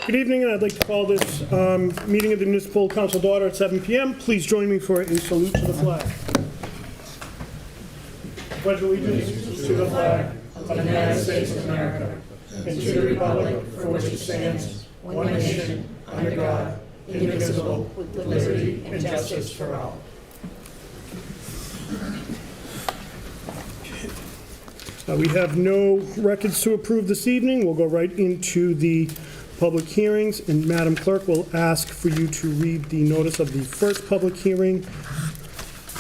Good evening, and I'd like to call this meeting of the Municipal Council to order at 7 p.m. Please join me for a salute to the flag. Pledge allegiance to the flag of the United States of America and to the republic for which it stands, one nation, under God, indivisible, with liberty and justice for all. We have no records to approve this evening. We'll go right into the public hearings, and Madam Clerk will ask for you to read the notice of the first public hearing.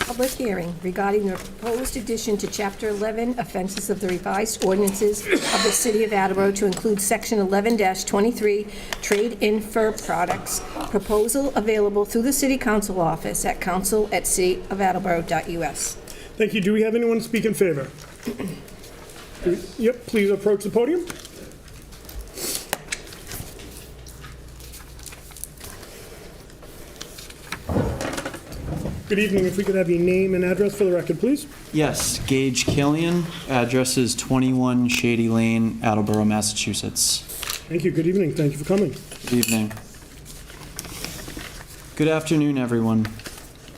Public hearing regarding the proposed addition to Chapter 11 offenses of the revised ordinances of the City of Attleboro to include Section 11-23 Trade in Fur Products. Proposal available through the City Council office at council@cityofattleboro.us. Thank you. Do we have anyone speak in favor? Yep, please approach the podium. Good evening. If we could have your name and address for the record, please. Yes, Gage Killian. Address is 21 Shady Lane, Attleboro, Massachusetts. Thank you. Good evening. Thank you for coming. Good evening. Good afternoon, everyone.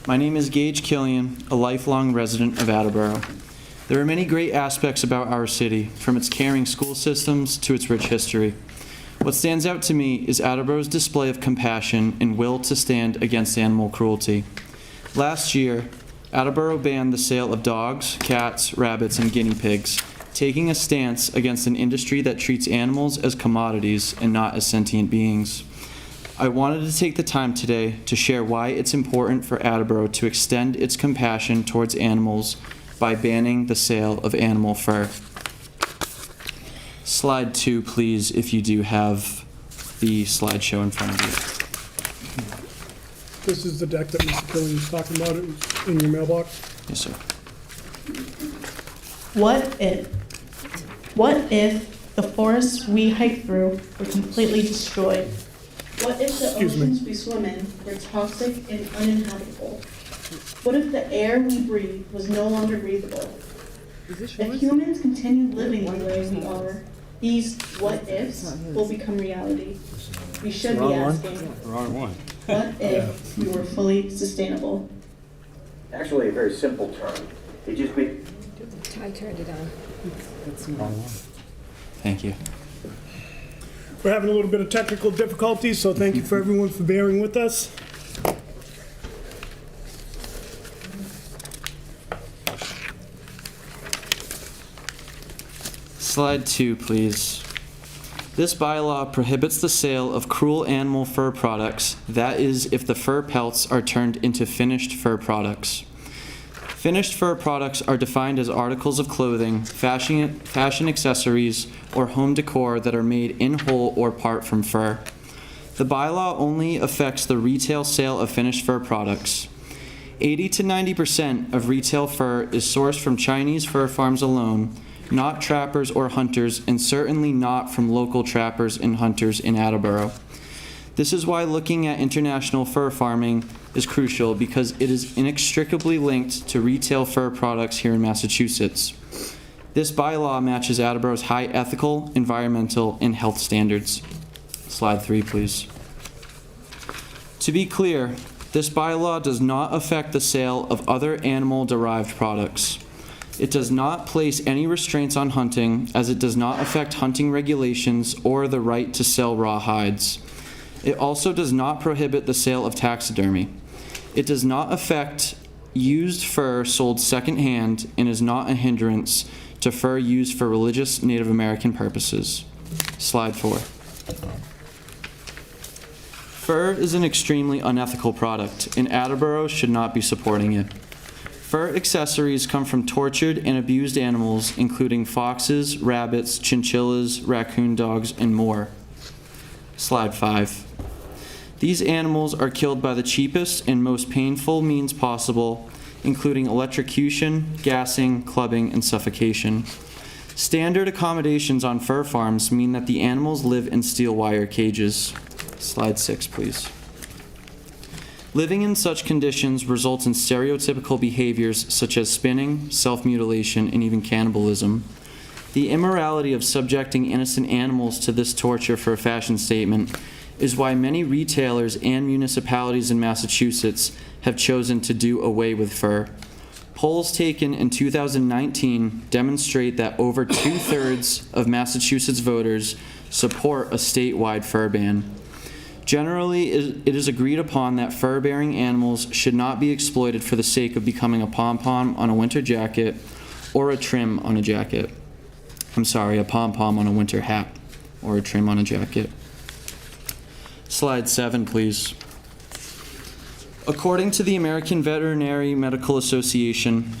My name is Gage Killian, a lifelong resident of Attleboro. There are many great aspects about our city, from its caring school systems to its rich history. What stands out to me is Attleboro's display of compassion and will to stand against animal cruelty. Last year, Attleboro banned the sale of dogs, cats, rabbits, and guinea pigs, taking a stance against an industry that treats animals as commodities and not as sentient beings. I wanted to take the time today to share why it's important for Attleboro to extend its compassion towards animals by banning the sale of animal fur. Slide 2, please, if you do have the slideshow in front of you. This is the deck that Mr. Killian was talking about. It was in your mailbox. Yes, sir. What if the forests we hike through were completely destroyed? What if the oceans we swim in were toxic and uninhabitable? What if the air we breathe was no longer breathable? If humans continue living the way we are, these what ifs will become reality. We should be asking, what if we were fully sustainable? Actually, a very simple term. It just means... Ty turned it on. Thank you. We're having a little bit of technical difficulties, so thank you for everyone for bearing with us. Slide 2, please. This bylaw prohibits the sale of cruel animal fur products, that is, if the fur pelts are turned into finished fur products. Finished fur products are defined as articles of clothing, fashion accessories, or home decor that are made in whole or part from fur. The bylaw only affects the retail sale of finished fur products. 80 to 90% of retail fur is sourced from Chinese fur farms alone, not trappers or hunters, and certainly not from local trappers and hunters in Attleboro. This is why looking at international fur farming is crucial, because it is inextricably linked to retail fur products here in Massachusetts. This bylaw matches Attleboro's high ethical, environmental, and health standards. Slide 3, please. To be clear, this bylaw does not affect the sale of other animal-derived products. It does not place any restraints on hunting, as it does not affect hunting regulations or the right to sell raw hides. It also does not prohibit the sale of taxidermy. It does not affect used fur sold secondhand and is not a hindrance to fur used for religious Native American purposes. Slide 4. Fur is an extremely unethical product, and Attleboro should not be supporting it. Fur accessories come from tortured and abused animals, including foxes, rabbits, chinchillas, raccoon dogs, and more. Slide 5. These animals are killed by the cheapest and most painful means possible, including electrocution, gassing, clubbing, and suffocation. Standard accommodations on fur farms mean that the animals live in steel wire cages. Slide 6, please. Living in such conditions results in stereotypical behaviors such as spinning, self-mutilation, and even cannibalism. The immorality of subjecting innocent animals to this torture for a fashion statement is why many retailers and municipalities in Massachusetts have chosen to do away with fur. Polls taken in 2019 demonstrate that over 2/3 of Massachusetts voters support a statewide fur ban. Generally, it is agreed upon that fur-bearing animals should not be exploited for the sake of becoming a pom-pom on a winter jacket or a trim on a jacket. I'm sorry, a pom-pom on a winter hat or a trim on a jacket. Slide 7, please. According to the American Veterinary Medical Association,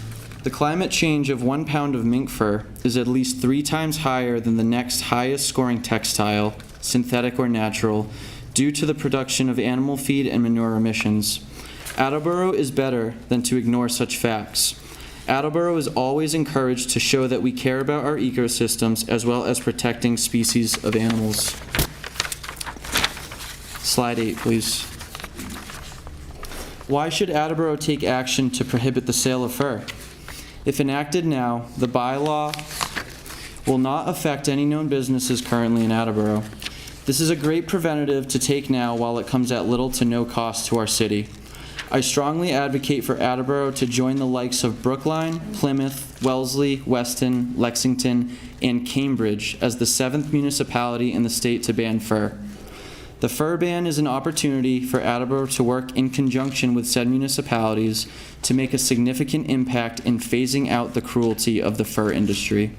the climate change of 1 pound of mink fur is at least 3 times higher than the next highest scoring textile, synthetic or natural, due to the production of animal feed and manure emissions. Attleboro is better than to ignore such facts. Attleboro is always encouraged to show that we care about our ecosystems as well as protecting species of animals. Slide 8, please. Why should Attleboro take action to prohibit the sale of fur? If enacted now, the bylaw will not affect any known businesses currently in Attleboro. This is a great preventative to take now while it comes at little to no cost to our city. I strongly advocate for Attleboro to join the likes of Brookline, Plymouth, Wellesley, Weston, Lexington, and Cambridge as the 7th municipality in the state to ban fur. The fur ban is an opportunity for Attleboro to work in conjunction with said municipalities to make a significant impact in phasing out the cruelty of the fur industry.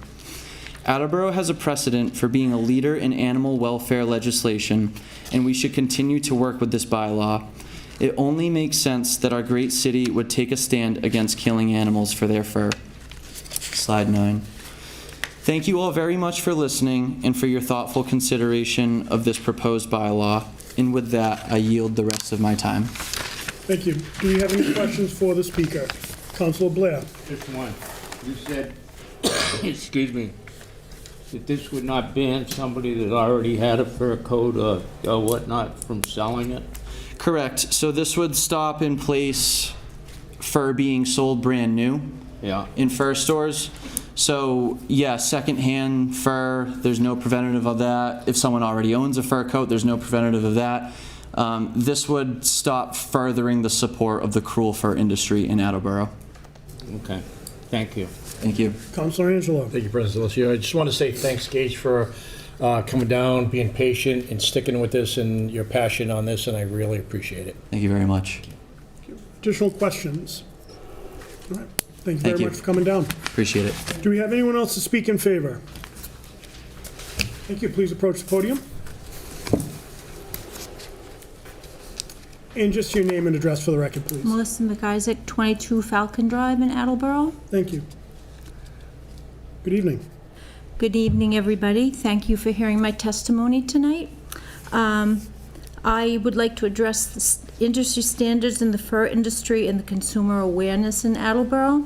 Attleboro has a precedent for being a leader in animal welfare legislation, and we should continue to work with this bylaw. It only makes sense that our great city would take a stand against killing animals for their fur. Slide 9. Thank you all very much for listening and for your thoughtful consideration of this proposed bylaw. And with that, I yield the rest of my time. Thank you. Do we have any questions for the speaker? Councilor Blair? Just one. You said, excuse me, that this would not ban somebody that already had a fur coat or whatnot from selling it? Correct. So this would stop in place fur being sold brand new Yeah. in fur stores. So yeah, secondhand fur, there's no preventative of that. If someone already owns a fur coat, there's no preventative of that. This would stop furthering the support of the cruel fur industry in Attleboro. Okay. Thank you. Thank you. Councilor Angelo? Thank you, President Lucio. I just want to say thanks, Gage, for coming down, being patient, and sticking with this and your passion on this, and I really appreciate it. Thank you very much. Additional questions? All right. Thank you Thank very you. much for coming down. Appreciate it. Do we have anyone else to speak in favor? Thank you. Please approach the podium. And just your name and address for the record, please. Melissa McIsaac, 22 Falcon Drive in Attleboro. Thank you. Good evening. Good evening, everybody. Thank you for hearing my testimony tonight. I would like to address the industry standards in the fur industry and the consumer awareness in Attleboro.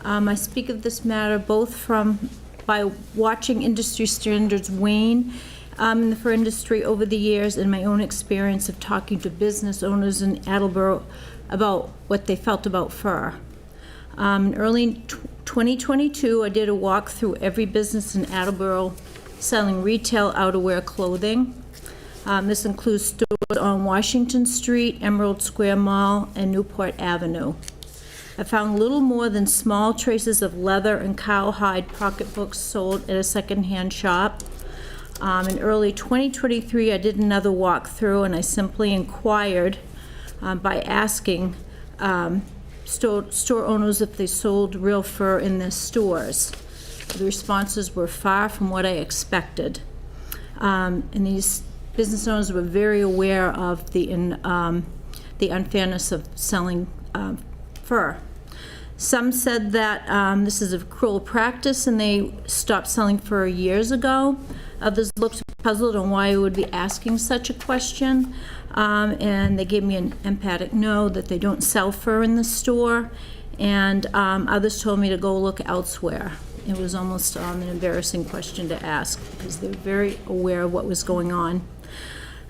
I speak of this matter both by watching industry standards wane in the fur industry over the years and my own experience of talking to business owners in Attleboro about what they felt about fur. In early 2022, I did a walk through every business in Attleboro selling retail outerwear clothing. This includes stores on Washington Street, Emerald Square Mall, and Newport Avenue. I found little more than small traces of leather and cowhide pocketbooks sold at a secondhand shop. In early 2023, I did another walkthrough, and I simply inquired by asking store owners if they sold real fur in their stores. The responses were far from what I expected. And these business owners were very aware of the unfairness of selling fur. Some said that this is a cruel practice and they stopped selling fur years ago. Others looked puzzled on why I would be asking such a question. And they gave me an emphatic no, that they don't sell fur in the store. And others told me to go look elsewhere. It was almost an embarrassing question to ask because they were very aware of what was going on.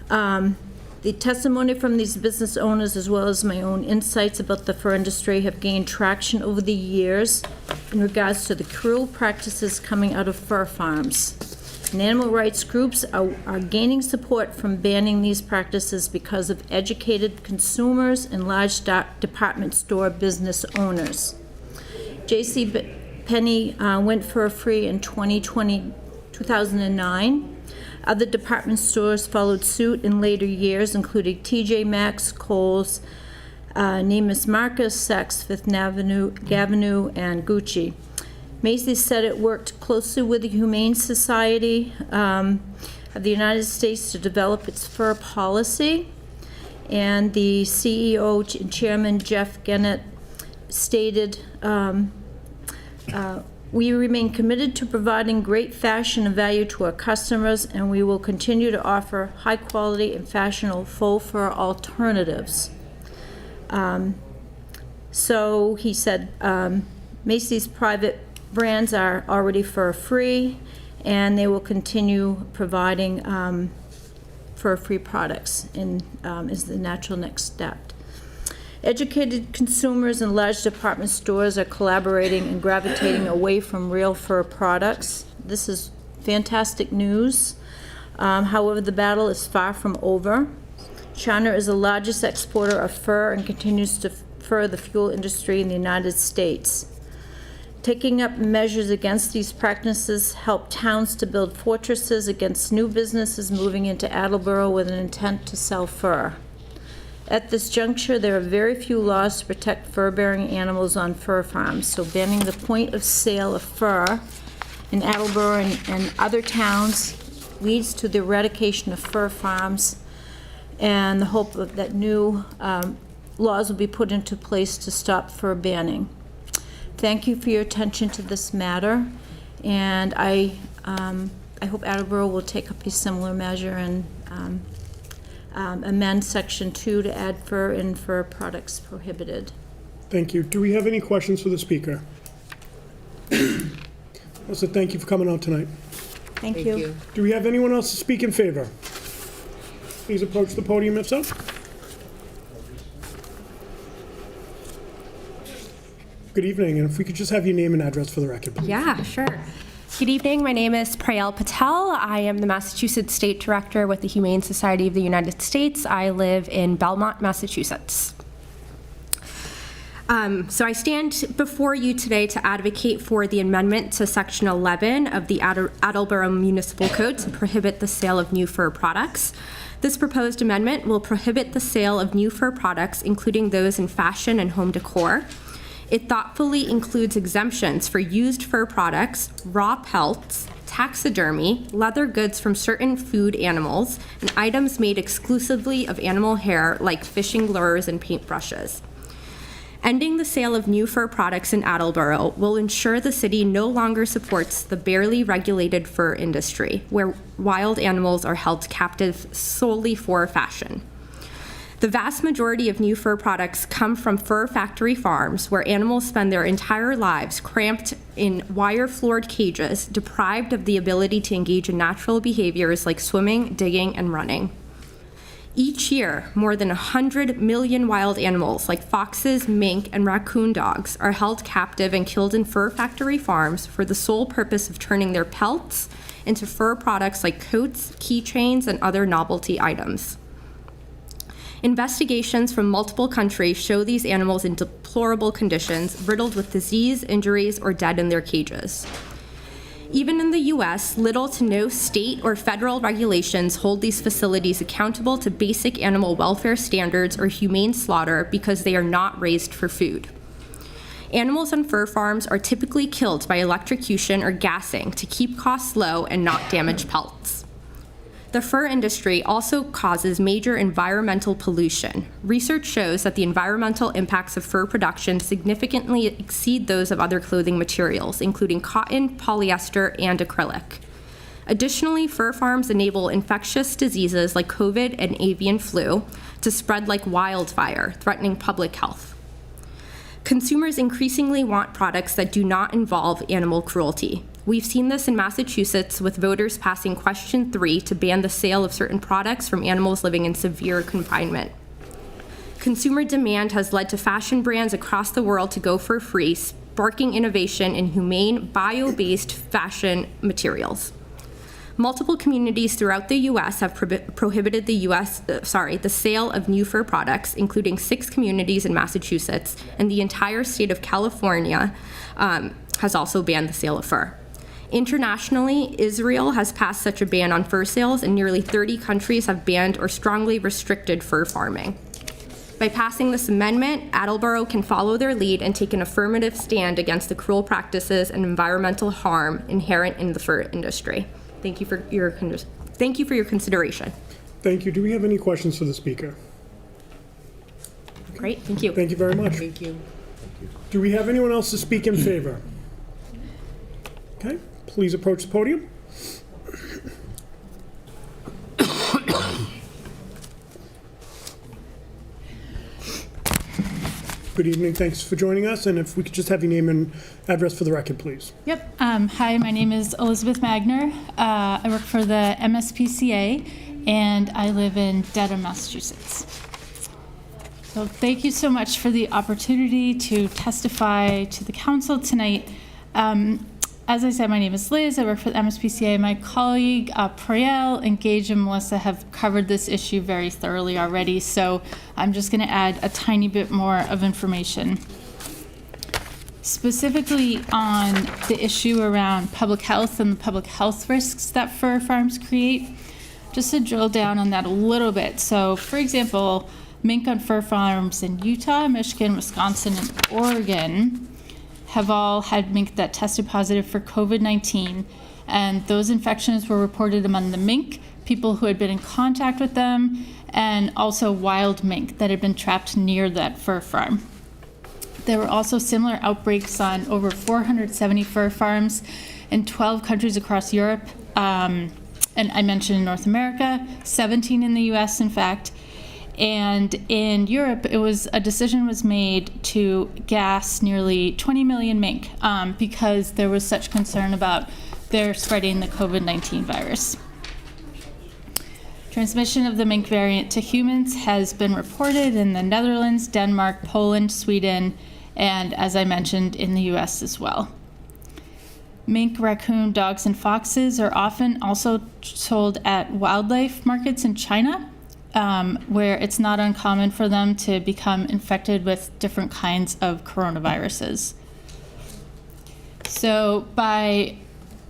The testimony from these business owners, as well as my own insights about the fur industry, have gained traction over the years in regards to the cruel practices coming out of fur farms. and animal rights groups are gaining support from banning these practices because of educated consumers and large department store business owners. J.C. Penney went fur-free in 2009. Other department stores followed suit in later years, including TJ Maxx, Kohl's, Neiman Marcus, Saks Fifth Avenue, and Gucci. Macy's said it worked closely with the Humane Society of the United States to develop its fur policy, and the CEO and Chairman Jeff Gennett stated, we remain committed to providing great fashion and value to our customers, and we will continue to offer high-quality and fashionable faux fur alternatives. So he said Macy's private brands are already fur-free, and they will continue providing fur-free products is the natural next step. Educated consumers in large department stores are collaborating and gravitating away from real fur products. This is fantastic news. However, the battle is far from over. China is the largest exporter of fur and continues to fur the fuel industry in the United States. Taking up measures against these practices help towns to build fortresses against new businesses moving into Attleboro with an intent to sell fur. At this juncture, there are very few laws to protect fur-bearing animals on fur farms, so banning the point of sale of fur in Attleboro and other towns leads to the eradication of fur farms and the hope that new laws will be put into place to stop fur banning. Thank you for your attention to this matter, and I hope Attleboro will take up a similar measure and amend Section 2 to add fur and fur products prohibited. Thank you. Do we have any questions for the speaker? Also, thank you for coming out tonight. Thank you. Do we have anyone else to speak in favor? Please approach the podium if so. Good evening, and if we could just have your name and address for the record, please. Yeah, sure. Good evening. My name is Prayal Patel. I am the Massachusetts State Director with the Humane Society of the United States. I live in Belmont, Massachusetts. So I stand before you today to advocate for the amendment to Section 11 of the Attleboro Municipal Code to prohibit the sale of new fur products. This proposed amendment will prohibit the sale of new fur products, including those in fashion and home decor. It thoughtfully includes exemptions for used fur products, raw pelts, taxidermy, leather goods from certain food animals, and items made exclusively of animal hair like fishing lures and paintbrushes. Ending the sale of new fur products in Attleboro will ensure the city no longer supports the barely regulated fur industry, where wild animals are held captive solely for fashion. The vast majority of new fur products come from fur factory farms, where animals spend their entire lives cramped in wire-floored cages, deprived of the ability to engage in natural behaviors like swimming, digging, and running. Each year, more than 100 million wild animals like foxes, mink, and raccoon dogs are held captive and killed in fur factory farms for the sole purpose of turning their pelts into fur products like coats, keychains, and other novelty items. Investigations from multiple countries show these animals in deplorable conditions, riddled with disease, injuries, or dead in their cages. Even in the U.S., little to no state or federal regulations hold these facilities accountable to basic animal welfare standards or humane slaughter because they are not raised for food. Animals on fur farms are typically killed by electrocution or gassing to keep costs low and not damage pelts. The fur industry also causes major environmental pollution. Research shows that the environmental impacts of fur production significantly exceed those of other clothing materials, including cotton, polyester, and acrylic. Additionally, fur farms enable infectious diseases like COVID and avian flu to spread like wildfire, threatening public health. Consumers increasingly want products that do not involve animal cruelty. We've seen this in Massachusetts with voters passing Question 3 to ban the sale of certain products from animals living in severe confinement. Consumer demand has led to fashion brands across the world to go for free, sparking innovation in humane, bio-based fashion materials. Multiple communities throughout the U.S. have prohibited the sale of new fur products, including 6 communities in Massachusetts, and the entire state of California has also banned the sale of fur. Internationally, Israel has passed such a ban on fur sales, and nearly 30 countries have banned or strongly restricted fur farming. By passing this amendment, Attleboro can follow their lead and take an affirmative stand against the cruel practices and environmental harm inherent in the fur industry. Thank you for your consideration. Thank you. Do we have any questions for the speaker? Great, thank you. Thank you very much. Thank you. Do we have anyone else to speak in favor? Okay, please approach the podium. Good evening, thanks for joining us, and if we could just have your name and address for the record, please. Yep. Hi, my name is Elizabeth Magner. I work for the MSPCA, and I live in Dedham, Massachusetts. So thank you so much for the opportunity to testify to the council tonight. As I said, my name is Liz. I work for the MSPCA. My colleague, Priel, and Gage, and Melissa have covered this issue very thoroughly already, so I'm just going to add a tiny bit more of information. Specifically on the issue around public health and the public health risks that fur farms create, just to drill down on that a little bit. So, for example, mink on fur farms in Utah, Michigan, Wisconsin, and Oregon have all had mink that tested positive for COVID-19, and those infections were reported among the mink, people who had been in contact with them, and also wild mink that had been trapped near that fur farm. There were also similar outbreaks on over 470 fur farms in 12 countries across Europe, and I mentioned North America, 17 in the US, in fact. And in Europe, a decision was made to gas nearly 20 million mink because there was such concern about their spreading the COVID-19 virus. Transmission of the mink variant to humans has been reported in the Netherlands, Denmark, Poland, Sweden, and as I mentioned, in the US as well. Mink, raccoon, dogs, and foxes are often also sold at wildlife markets in China, where it's not uncommon for them to become infected with different kinds of coronaviruses. So by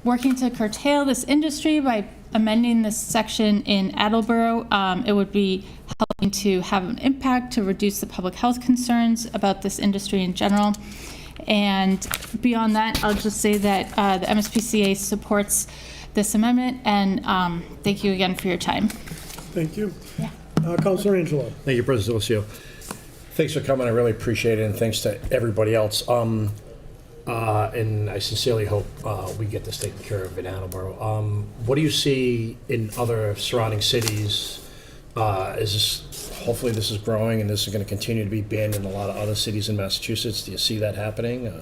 working to curtail this industry, by amending this section in Attleboro, it would be helping to have an impact to reduce the public health concerns about this industry in general. And beyond that, I'll just say that the MSPCA supports this amendment, and thank you again for your time. Thank you. Yeah. Councilor Angelo. Thank you, President Lucio. Thanks for coming. I really appreciate it, and thanks to everybody else. And I sincerely hope we get this taken care of in Attleboro. What do you see in other surrounding cities? Hopefully this is growing and this is going to continue to be banned in a lot of other cities in Massachusetts. Do you see that happening?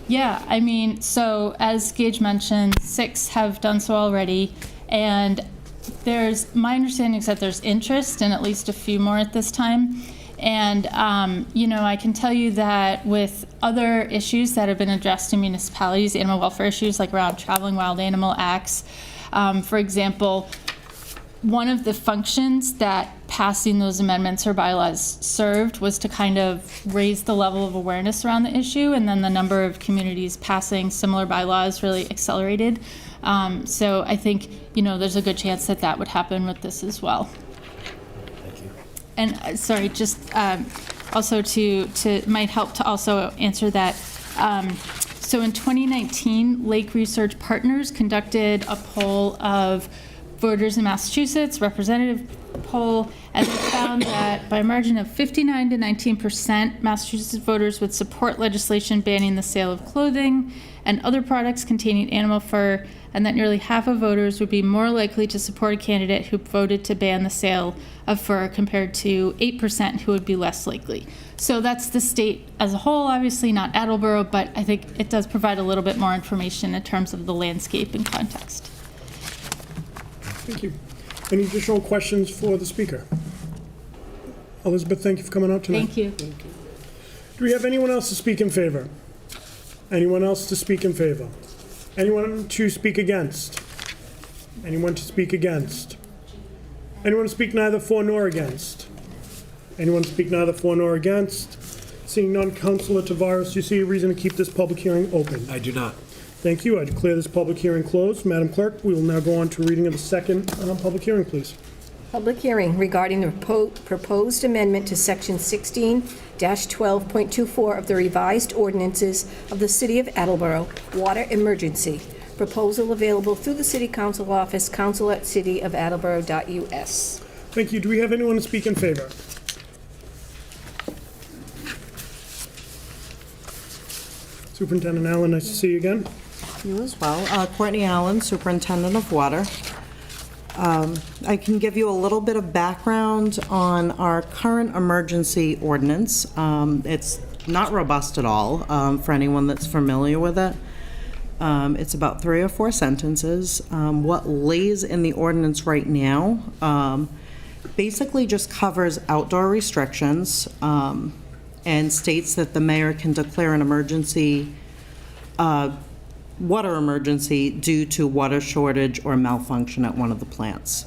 Yeah, I mean, so as Gage mentioned, 6 have done so already, and my understanding is that there's interest in at least a few more at this time. And, I can tell you that with other issues that have been addressed in municipalities, animal welfare issues like around traveling wild animal acts, for example, one of the functions that passing those amendments or bylaws served was to kind of raise the level of awareness around the issue, and then the number of communities passing similar bylaws really accelerated. So I think, there's a good chance that that would happen with this as well. Thank you. And sorry, just also might help to also answer that. So in 2019, Lake Research Partners conducted a poll of voters in Massachusetts, representative poll, and they found that by a margin of 59 to 19%, Massachusetts voters would support legislation banning the sale of clothing and other products containing animal fur, and that nearly half of voters would be more likely to support a candidate who voted to ban the sale of fur compared to 8% who would be less likely. So that's the state as a whole, obviously not Attleboro, but I think it does provide a little bit more information in terms of the landscape and context. Thank you. Any additional questions for the speaker? Elizabeth, thank you for coming out tonight. Thank you. Do we have anyone else to speak in favor? Anyone else to speak in favor? Anyone to speak against? Anyone to speak against? Anyone to speak neither for nor against? Anyone to speak neither for nor against? Seeing none, Councilor Tavares, do you see a reason to keep this public hearing open? I do not. Thank you. I declare this public hearing closed. Madam Clerk, we will now go on to reading of the second public hearing, please. Public hearing regarding the proposed amendment to Section 16-12.24 of the revised ordinances of the City of Attleboro, Water Emergency. Proposal available through the City Council office, council@cityofattleboro.us. Thank you. Do we have anyone to speak in favor? Superintendent Allen, nice to see you again. You as well. Courtney Allen, Superintendent of Water. I can give you a little bit of background on our current emergency ordinance. It's not robust at all for anyone that's familiar with it. It's about 3 or 4 sentences. What lays in the ordinance right now basically just covers outdoor restrictions and states that the mayor can declare an emergency, water emergency due to water shortage or malfunction at one of the plants.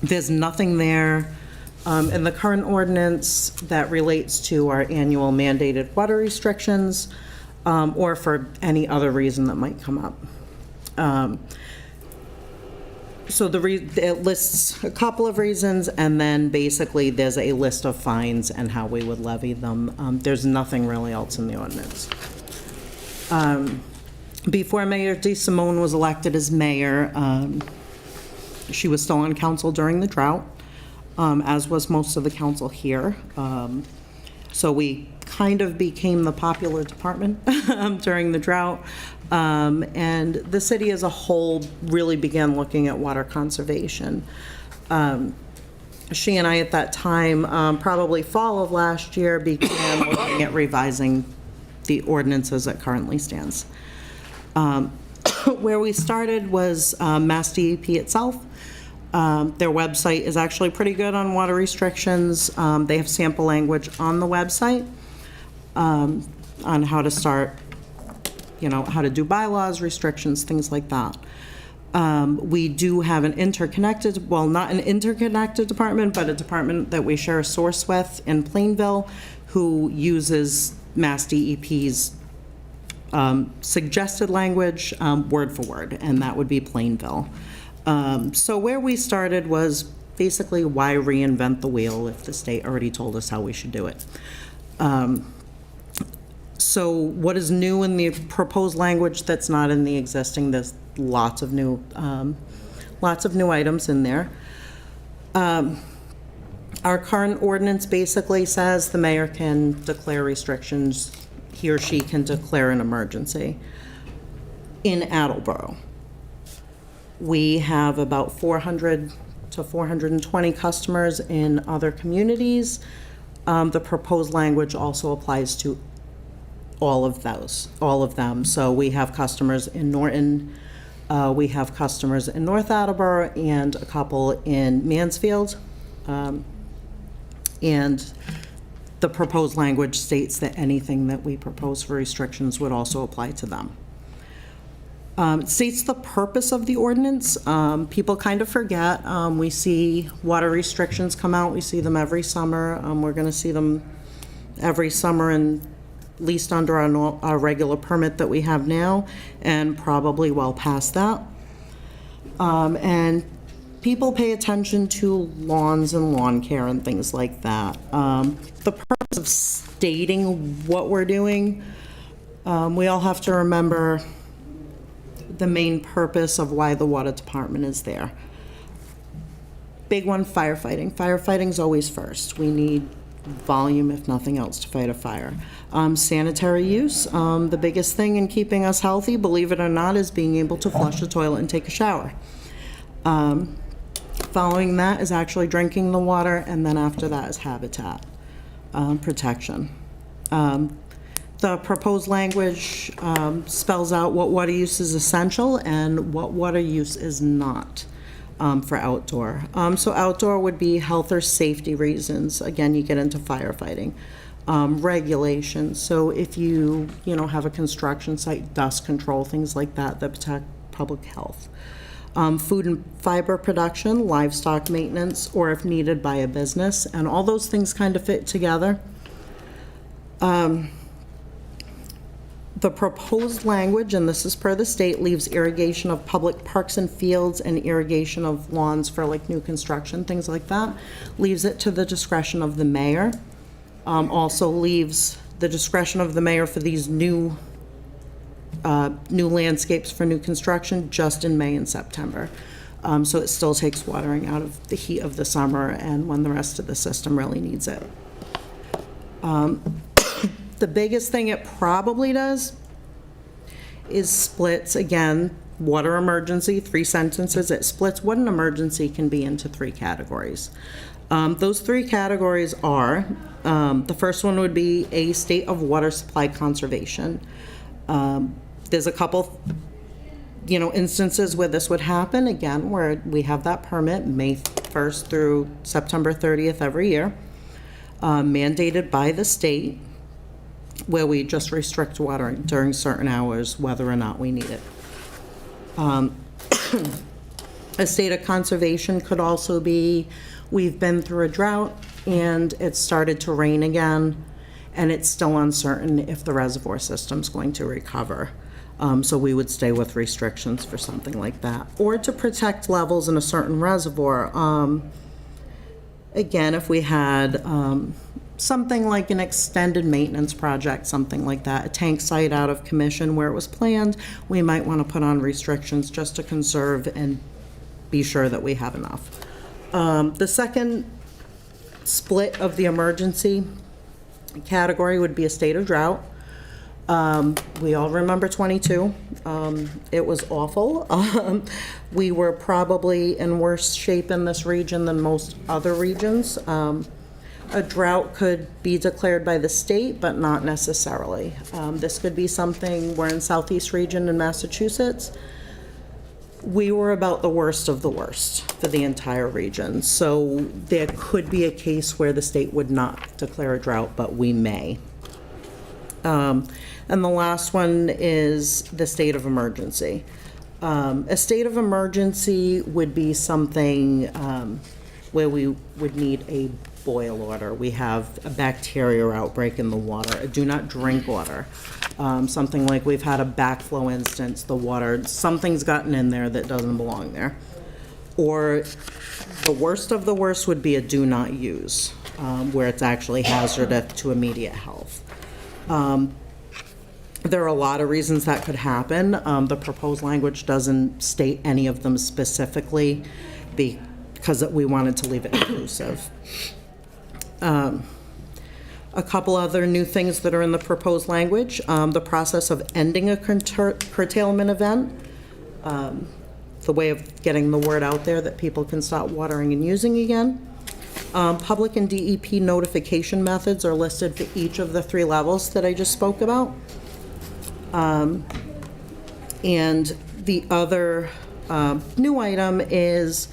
There's nothing there in the current ordinance that relates to our annual mandated water restrictions or for any other reason that might come up. So it lists a couple of reasons, and then basically there's a list of fines and how we would levy them. There's nothing really else in the ordinance. Before Mayor DeSimone was elected as mayor, she was still on council during the drought, as was most of the council here. So we kind of became the popular department during the drought. And the city as a whole really began looking at water conservation. She and I at that time, probably fall of last year, began looking at revising the ordinance as it currently stands. Where we started was Mass DEP itself. Their website is actually pretty good on water restrictions. They have sample language on the website on how to start, how to do bylaws, restrictions, things like that. We do have an interconnected, well, not an interconnected department, but a department that we share a source with in Plainville who uses Mass DEP's suggested language word for word, and that would be Plainville. So where we started was basically, why reinvent the wheel if the state already told us how we should do it? So what is new in the proposed language that's not in the existing? There's lots of new items in there. Our current ordinance basically says the mayor can declare restrictions. He or she can declare an emergency in Attleboro. We have about 400 to 420 customers in other communities. The proposed language also applies to all of them. So we have customers in Norton, we have customers in North Attleboro, and a couple in Mansfield. And the proposed language states that anything that we propose for restrictions would also apply to them. It states the purpose of the ordinance. People kind of forget. We see water restrictions come out. We see them every summer. We're going to see them every summer, and at least under our regular permit that we have now, and probably well past that. And people pay attention to lawns and lawn care and things like that. The purpose of stating what we're doing, we all have to remember the main purpose of why the water department is there. Big one, firefighting. Firefighting's always first. We need volume, if nothing else, to fight a fire. Sanitary use, the biggest thing in keeping us healthy, believe it or not, is being able to flush the toilet and take a shower. Following that is actually drinking the water, and then after that is habitat protection. The proposed language spells out what water use is essential and what water use is not for outdoor. So outdoor would be health or safety reasons. Again, you get into firefighting. Regulations. So if you have a construction site, dust control, things like that that protect public health. food and fiber production, livestock maintenance, or if needed by a business, and all those things kind of fit together. The proposed language, and this is per the state, leaves irrigation of public parks and fields and irrigation of lawns for like new construction, things like that, leaves it to the discretion of the mayor. Also leaves the discretion of the mayor for these new landscapes for new construction just in May and September. So it still takes watering out of the heat of the summer and when the rest of the system really needs it. The biggest thing it probably does is splits, again, water emergency, 3 sentences. It splits what an emergency can be into 3 categories. Those 3 categories are, the first one would be a state of water supply conservation. There's a couple, instances where this would happen, again, where we have that permit May 1st through September 30th every year, mandated by the state, where we just restrict watering during certain hours, whether or not we need it. A state of conservation could also be, we've been through a drought and it's started to rain again, and it's still uncertain if the reservoir system's going to recover. So we would stay with restrictions for something like that. Or to protect levels in a certain reservoir. Again, if we had something like an extended maintenance project, something like that, a tank site out of commission where it was planned, we might want to put on restrictions just to conserve and be sure that we have enough. The second split of the emergency category would be a state of drought. We all remember 22. It was awful. We were probably in worse shape in this region than most other regions. A drought could be declared by the state, but not necessarily. This could be something, we're in Southeast region in Massachusetts. We were about the worst of the worst for the entire region. So there could be a case where the state would not declare a drought, but we may. And the last one is the state of emergency. A state of emergency would be something where we would need a boil order. We have a bacteria outbreak in the water, a do not drink order. Something like we've had a backflow instance, the water, something's gotten in there that doesn't belong there. Or the worst of the worst would be a do not use, where it's actually hazardous to immediate health. There are a lot of reasons that could happen. The proposed language doesn't state any of them specifically because we wanted to leave it inclusive. A couple other new things that are in the proposed language, the process of ending a curtailment event, the way of getting the word out there that people can stop watering and using again. Public and DEP notification methods are listed for each of the 3 levels that I just spoke about. And the other new item is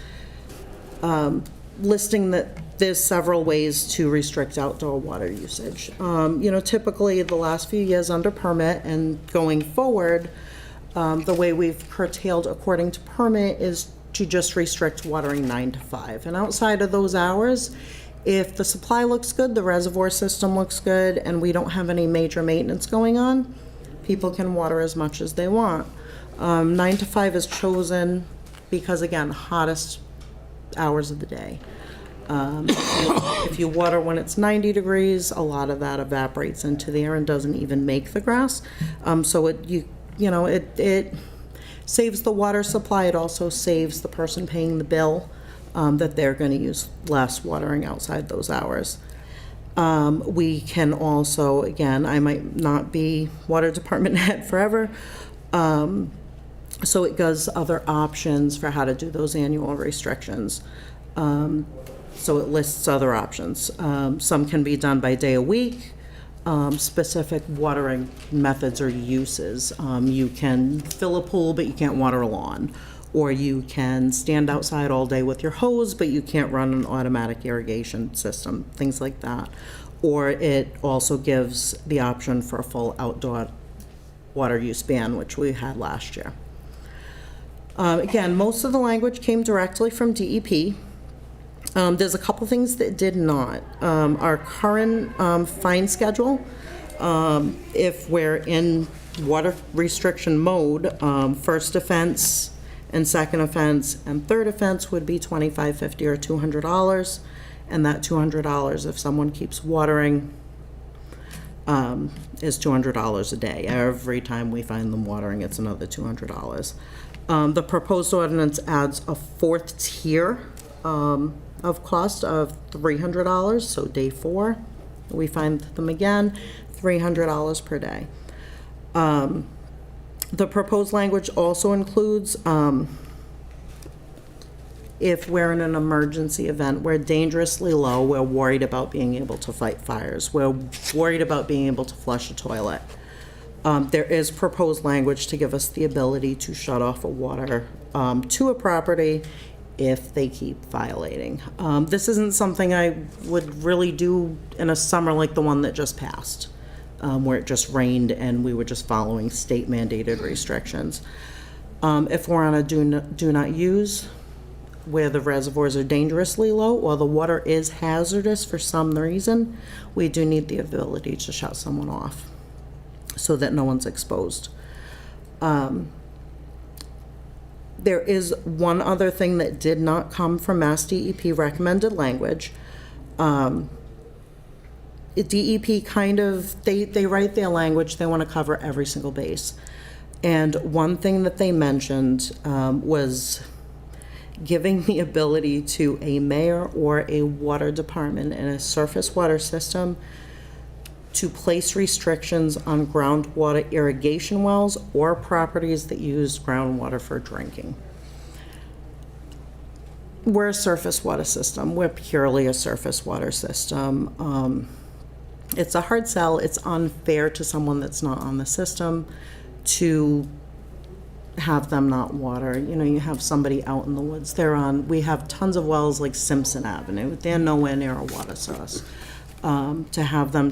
listing that there's several ways to restrict outdoor water usage. Typically the last few years under permit and going forward, the way we've curtailed according to permit is to just restrict watering 9 to 5. And outside of those hours, if the supply looks good, the reservoir system looks good, and we don't have any major maintenance going on, people can water as much as they want. 9 to 5 is chosen because, again, hottest hours of the day. If you water when it's 90 degrees, a lot of that evaporates into the air and doesn't even make the grass. So it saves the water supply. It also saves the person paying the bill that they're going to use less watering outside those hours. We can also, again, I might not be water department head forever, so it gives other options for how to do those annual restrictions. So it lists other options. Some can be done by day of week, specific watering methods or uses. You can fill a pool, but you can't water a lawn. Or you can stand outside all day with your hose, but you can't run an automatic irrigation system, things like that. Or it also gives the option for a full outdoor water use ban, which we had last year. Again, most of the language came directly from DEP. There's a couple things that did not. Our current fine schedule, if we're in water restriction mode, first offense and second offense and third offense would be $25, $50, or $200. And that $200, if someone keeps watering, is $200 a day. Every time we find them watering, it's another $200. The proposed ordinance adds a fourth tier of cost of $300, so day 4, we find them again, $300 per day. The proposed language also includes if we're in an emergency event, we're dangerously low, we're worried about being able to fight fires, we're worried about being able to flush a toilet. There is proposed language to give us the ability to shut off a water to a property if they keep violating. This isn't something I would really do in a summer like the one that just passed, where it just rained and we were just following state mandated restrictions. If we're on a do not use, where the reservoirs are dangerously low or the water is hazardous for some reason, we do need the ability to shut someone off so that no one's exposed. There is one other thing that did not come from Mass DEP recommended language. DEP kind of, they write their language, they want to cover every single base. And one thing that they mentioned was giving the ability to a mayor or a water department in a surface water system to place restrictions on groundwater irrigation wells or properties that use groundwater for drinking. We're a surface water system. We're purely a surface water system. It's a hard sell. It's unfair to someone that's not on the system to have them not water. You know, you have somebody out in the woods. We have tons of wells like Simpson Avenue. They're nowhere near a water source. To have them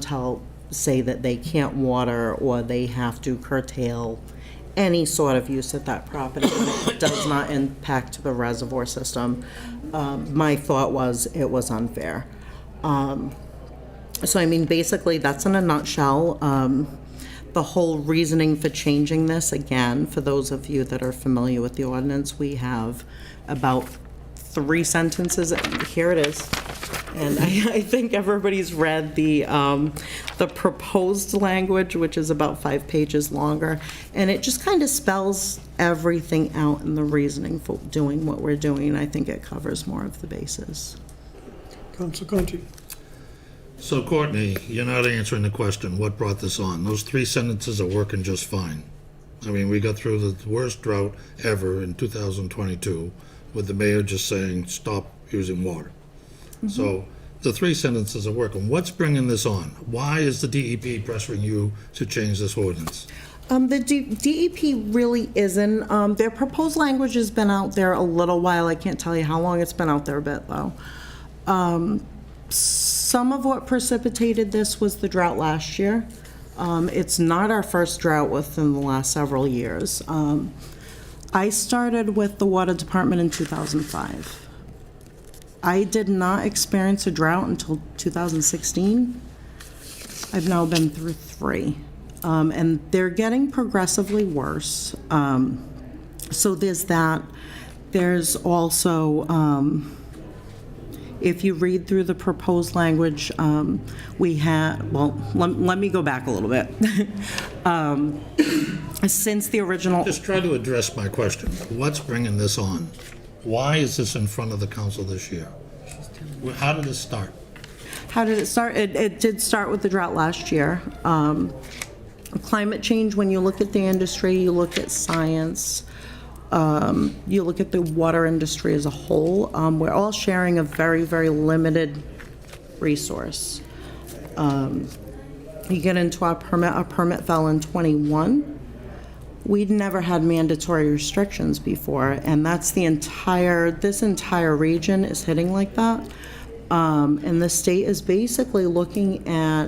say that they can't water or they have to curtail any sort of use at that property when it does not impact the reservoir system, my thought was it was unfair. So I mean, basically that's in a nutshell. The whole reasoning for changing this, again, for those of you that are familiar with the ordinance, we have about 3 sentences. Here it is. And I think everybody's read the proposed language, which is about 5 pages longer. And it just kind of spells everything out in the reasoning for doing what we're doing. I think it covers more of the bases. Council Conti. So Courtney, you're not answering the question, what brought this on? Those 3 sentences are working just fine. I mean, we got through the worst drought ever in 2022 with the mayor just saying, stop using water. Mm-hmm. So the 3 sentences are working. What's bringing this on? Why is the DEP pressuring you to change this ordinance? The DEP really isn't. Their proposed language has been out there a little while. I can't tell you how long it's been out there a bit, though. Some of what precipitated this was the drought last year. It's not our first drought within the last several years. I started with the water department in 2005. I did not experience a drought until 2016. I've now been through 3. And they're getting progressively worse. So there's that. There's also, if you read through the proposed language, we had, well, let me go back a little bit. Since the original... Just try to address my question. What's bringing this on? Why is this in front of the council this year? How did it start? How did it start? It did start with the drought last year. Climate change, when you look at the industry, you look at science, you look at the water industry as a whole, we're all sharing a very, very limited resource. You get into our permit fell in 21. We'd never had mandatory restrictions before, and that's this entire region is hitting like that. And the state is basically looking at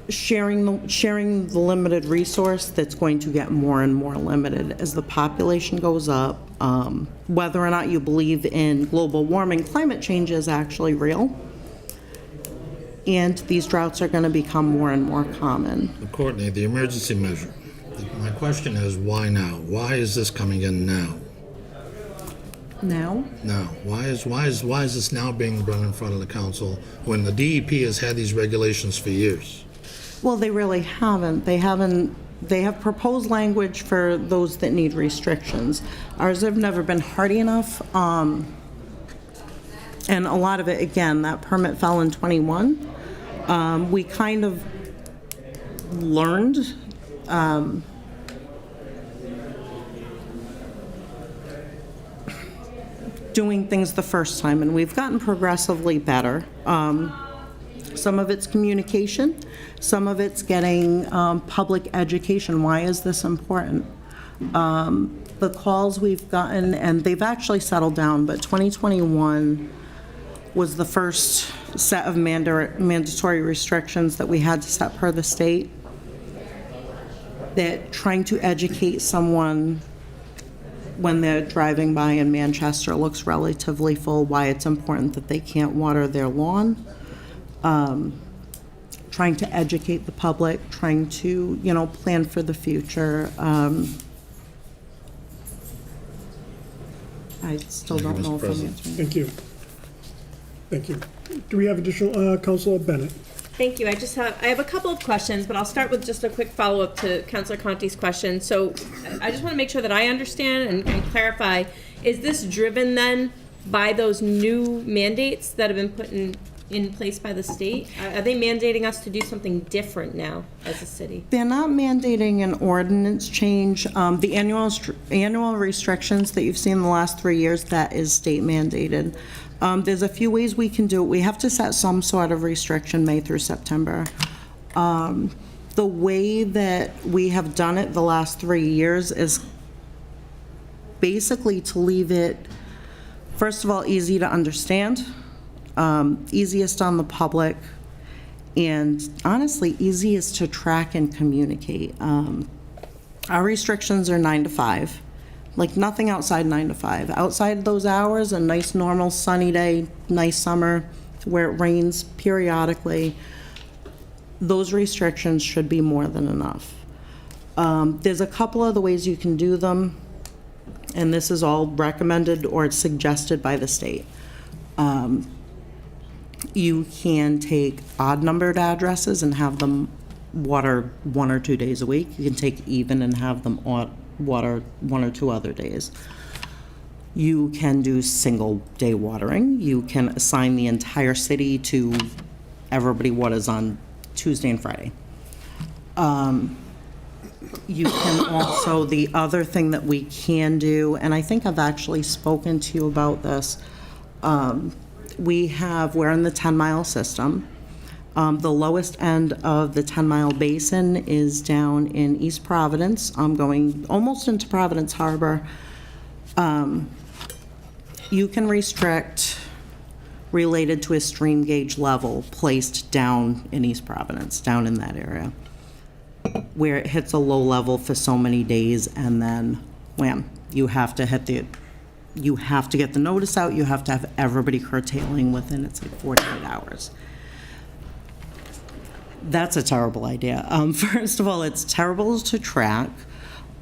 sharing the limited resource that's going to get more and more limited as the population goes up. Whether or not you believe in global warming, climate change is actually real. And these droughts are going to become more and more common. Courtney, the emergency measure. My question is, why now? Why is this coming in now? Now? Now, why is this now being brought in front of the council when the DEP has had these regulations for years? Well, they really haven't. They have proposed language for those that need restrictions. Ours have never been hardy enough. And a lot of it, again, that permit fell in '21. We kind of learned doing things the first time, and we've gotten progressively better. Some of it's communication, some of it's getting public education. Why is this important? The calls we've gotten, and they've actually settled down, but 2021 was the first set of mandatory restrictions that we had to set per the state. That trying to educate someone when they're driving by in Manchester looks relatively full, why it's important that they can't water their lawn. Trying to educate the public, trying to, plan for the future. I still don't know if I'm answering. Thank you. Thank you. Do we have additional, Councilor Bennett? Thank you. I have a couple of questions, but I'll start with just a quick follow-up to Councilor Conti's question. So I just want to make sure that I understand and clarify, is this driven then by those new mandates that have been put in place by the state? Are they mandating us to do something different now as a city? They're not mandating an ordinance change. The annual restrictions that you've seen in the last 3 years, that is state mandated. There's a few ways we can do it. We have to set some sort of restriction May through September. The way that we have done it the last 3 years is basically to leave it, first of all, easy to understand, easiest on the public, and honestly, easiest to track and communicate. Our restrictions are 9 to 5. Like nothing outside 9 to 5. Outside those hours, a nice normal sunny day, nice summer where it rains periodically, those restrictions should be more than enough. There's a couple other ways you can do them, and this is all recommended or suggested by the state. You can take odd numbered addresses and have them water 1 or 2 days a week. You can take even and have them water 1 or 2 other days. You can do single day watering. You can assign the entire city to everybody waters on Tuesday and Friday. You can also, the other thing that we can do, and I think I've actually spoken to you about this, we're in the 10-mile system. The lowest end of the 10-mile basin is down in East Providence. I'm going almost into Providence Harbor. You can restrict related to a stream gauge level placed down in East Providence, down in that area, where it hits a low level for so many days, and then wham, you have to get the notice out. You have to have everybody curtailing within, it's like 48 hours. That's a terrible idea. First of all, it's terrible to track.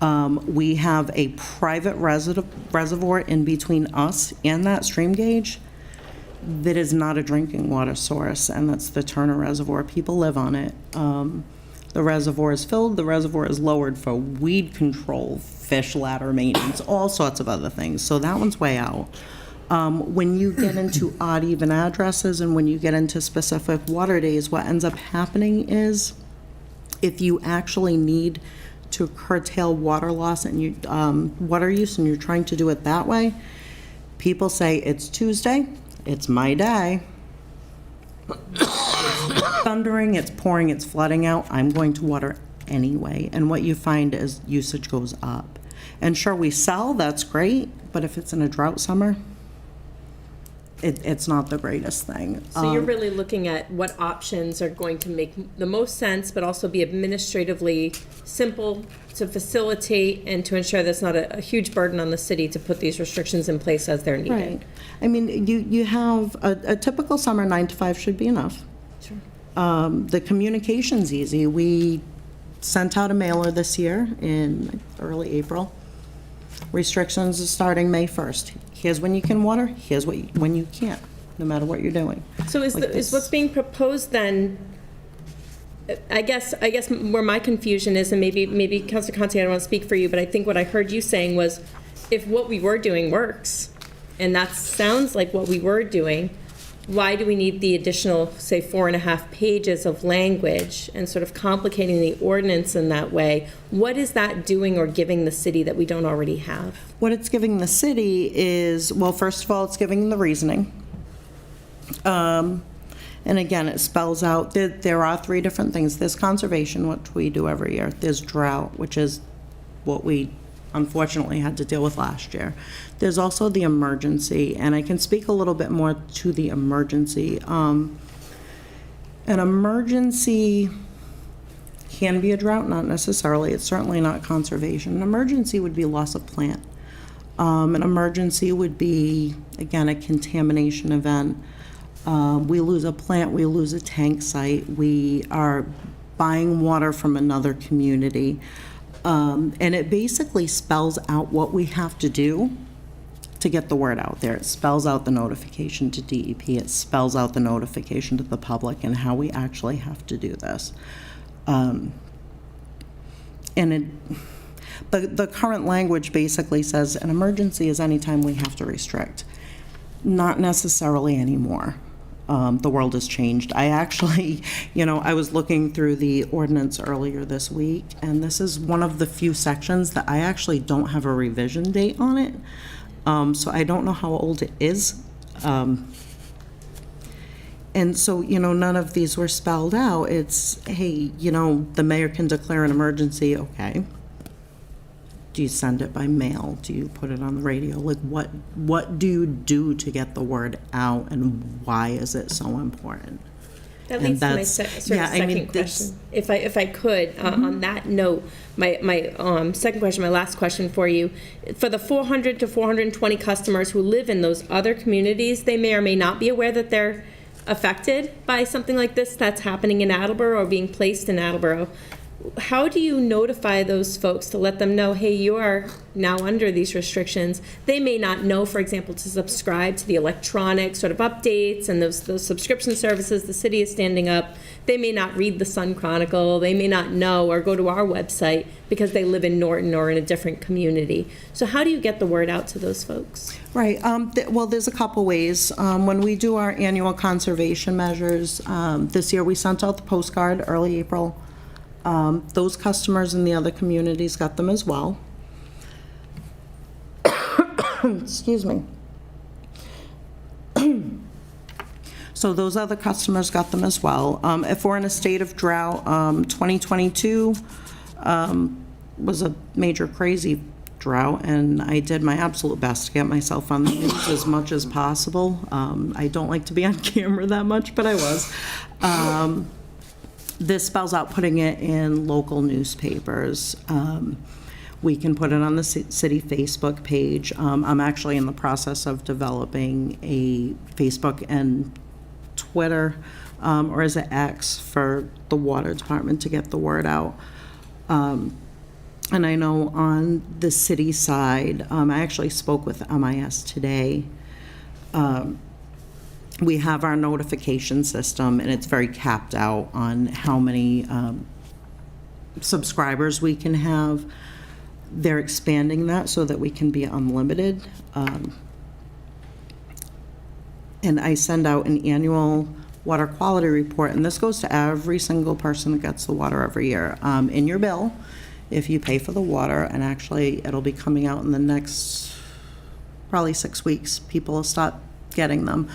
We have a private reservoir in between us and that stream gauge that is not a drinking water source, and that's the Turner Reservoir. People live on it. The reservoir is filled, the reservoir is lowered for weed control, fish ladder maintenance, all sorts of other things. So that one's way out. When you get into odd even addresses and when you get into specific water days, what ends up happening is if you actually need to curtail water loss and water use, and you're trying to do it that way, people say, it's Tuesday, it's my day, it's thundering, it's pouring, it's flooding out, I'm going to water anyway. And what you find is usage goes up. And sure, we sell, that's great, but if it's in a drought summer, it's not the greatest thing. So you're really looking at what options are going to make the most sense, but also be administratively simple to facilitate and to ensure that's not a huge burden on the city to put these restrictions in place as they're needed. Right. I mean, you have a typical summer 9 to 5 should be enough. Sure. The communication's easy. We sent out a mailer this year in early April. Restrictions are starting May 1st. Here's when you can water, here's when you can't, no matter what you're doing. So is what's being proposed then, I guess where my confusion is, and maybe Councilor Conti, I don't want to speak for you, but I think what I heard you saying was, if what we were doing works, and that sounds like what we were doing, why do we need the additional, say, 4.5 pages of language and sort of complicating the ordinance in that way? What is that doing or giving the city that we don't already have? What it's giving the city is, well, first of all, it's giving the reasoning. And again, it spells out, there are 3 different things. There's conservation, which we do every year. There's drought, which is what we unfortunately had to deal with last year. There's also the emergency, and I can speak a little bit more to the emergency. An emergency can be a drought, not necessarily. It's certainly not conservation. An emergency would be loss of plant. An emergency would be, again, a contamination event. We lose a plant, we lose a tank site, we are buying water from another community. And it basically spells out what we have to do to get the word out there. It spells out the notification to DEP, it spells out the notification to the public and how we actually have to do this. The current language basically says an emergency is any time we have to restrict. Not necessarily anymore. The world has changed. I actually, I was looking through the ordinance earlier this week, and this is one of the few sections that I actually don't have a revision date on it. So I don't know how old it is. And so, none of these were spelled out. It's, hey, the mayor can declare an emergency, okay. Do you send it by mail? Do you put it on the radio? Like, what do you do to get the word out, and why is it so important? That leads to my second question. If I could, on that note, my second question, my last question for you, for the 400 to 420 customers who live in those other communities, they may or may not be aware that they're affected by something like this that's happening in Attleboro or being placed in Attleboro. How do you notify those folks to let them know, hey, you are now under these restrictions? They may not know, for example, to subscribe to the electronic sort of updates and those subscription services the city is standing up. They may not read the Sun Chronicle. They may not know or go to our website because they live in Norton or in a different community. So how do you get the word out to those folks? Right. Well, there's a couple ways. When we do our annual conservation measures, this year we sent out the postcard early April. Those customers in the other communities got them as well. Excuse me. So those other customers got them as well. If we're in a state of drought, 2022 was a major crazy drought, and I did my absolute best to get myself on the news as much as possible. I don't like to be on camera that much, but I was. This spells out putting it in local newspapers. We can put it on the city Facebook page. I'm actually in the process of developing a Facebook and Twitter, or is it X, for the water department to get the word out. And I know on the city side, I actually spoke with MIS today. We have our notification system, and it's very capped out on how many subscribers we can have. They're expanding that so that we can be unlimited. And I send out an annual water quality report, and this goes to every single person that gets the water every year. In your bill, if you pay for the water, and actually it'll be coming out in the next probably 6 weeks, people will start getting them.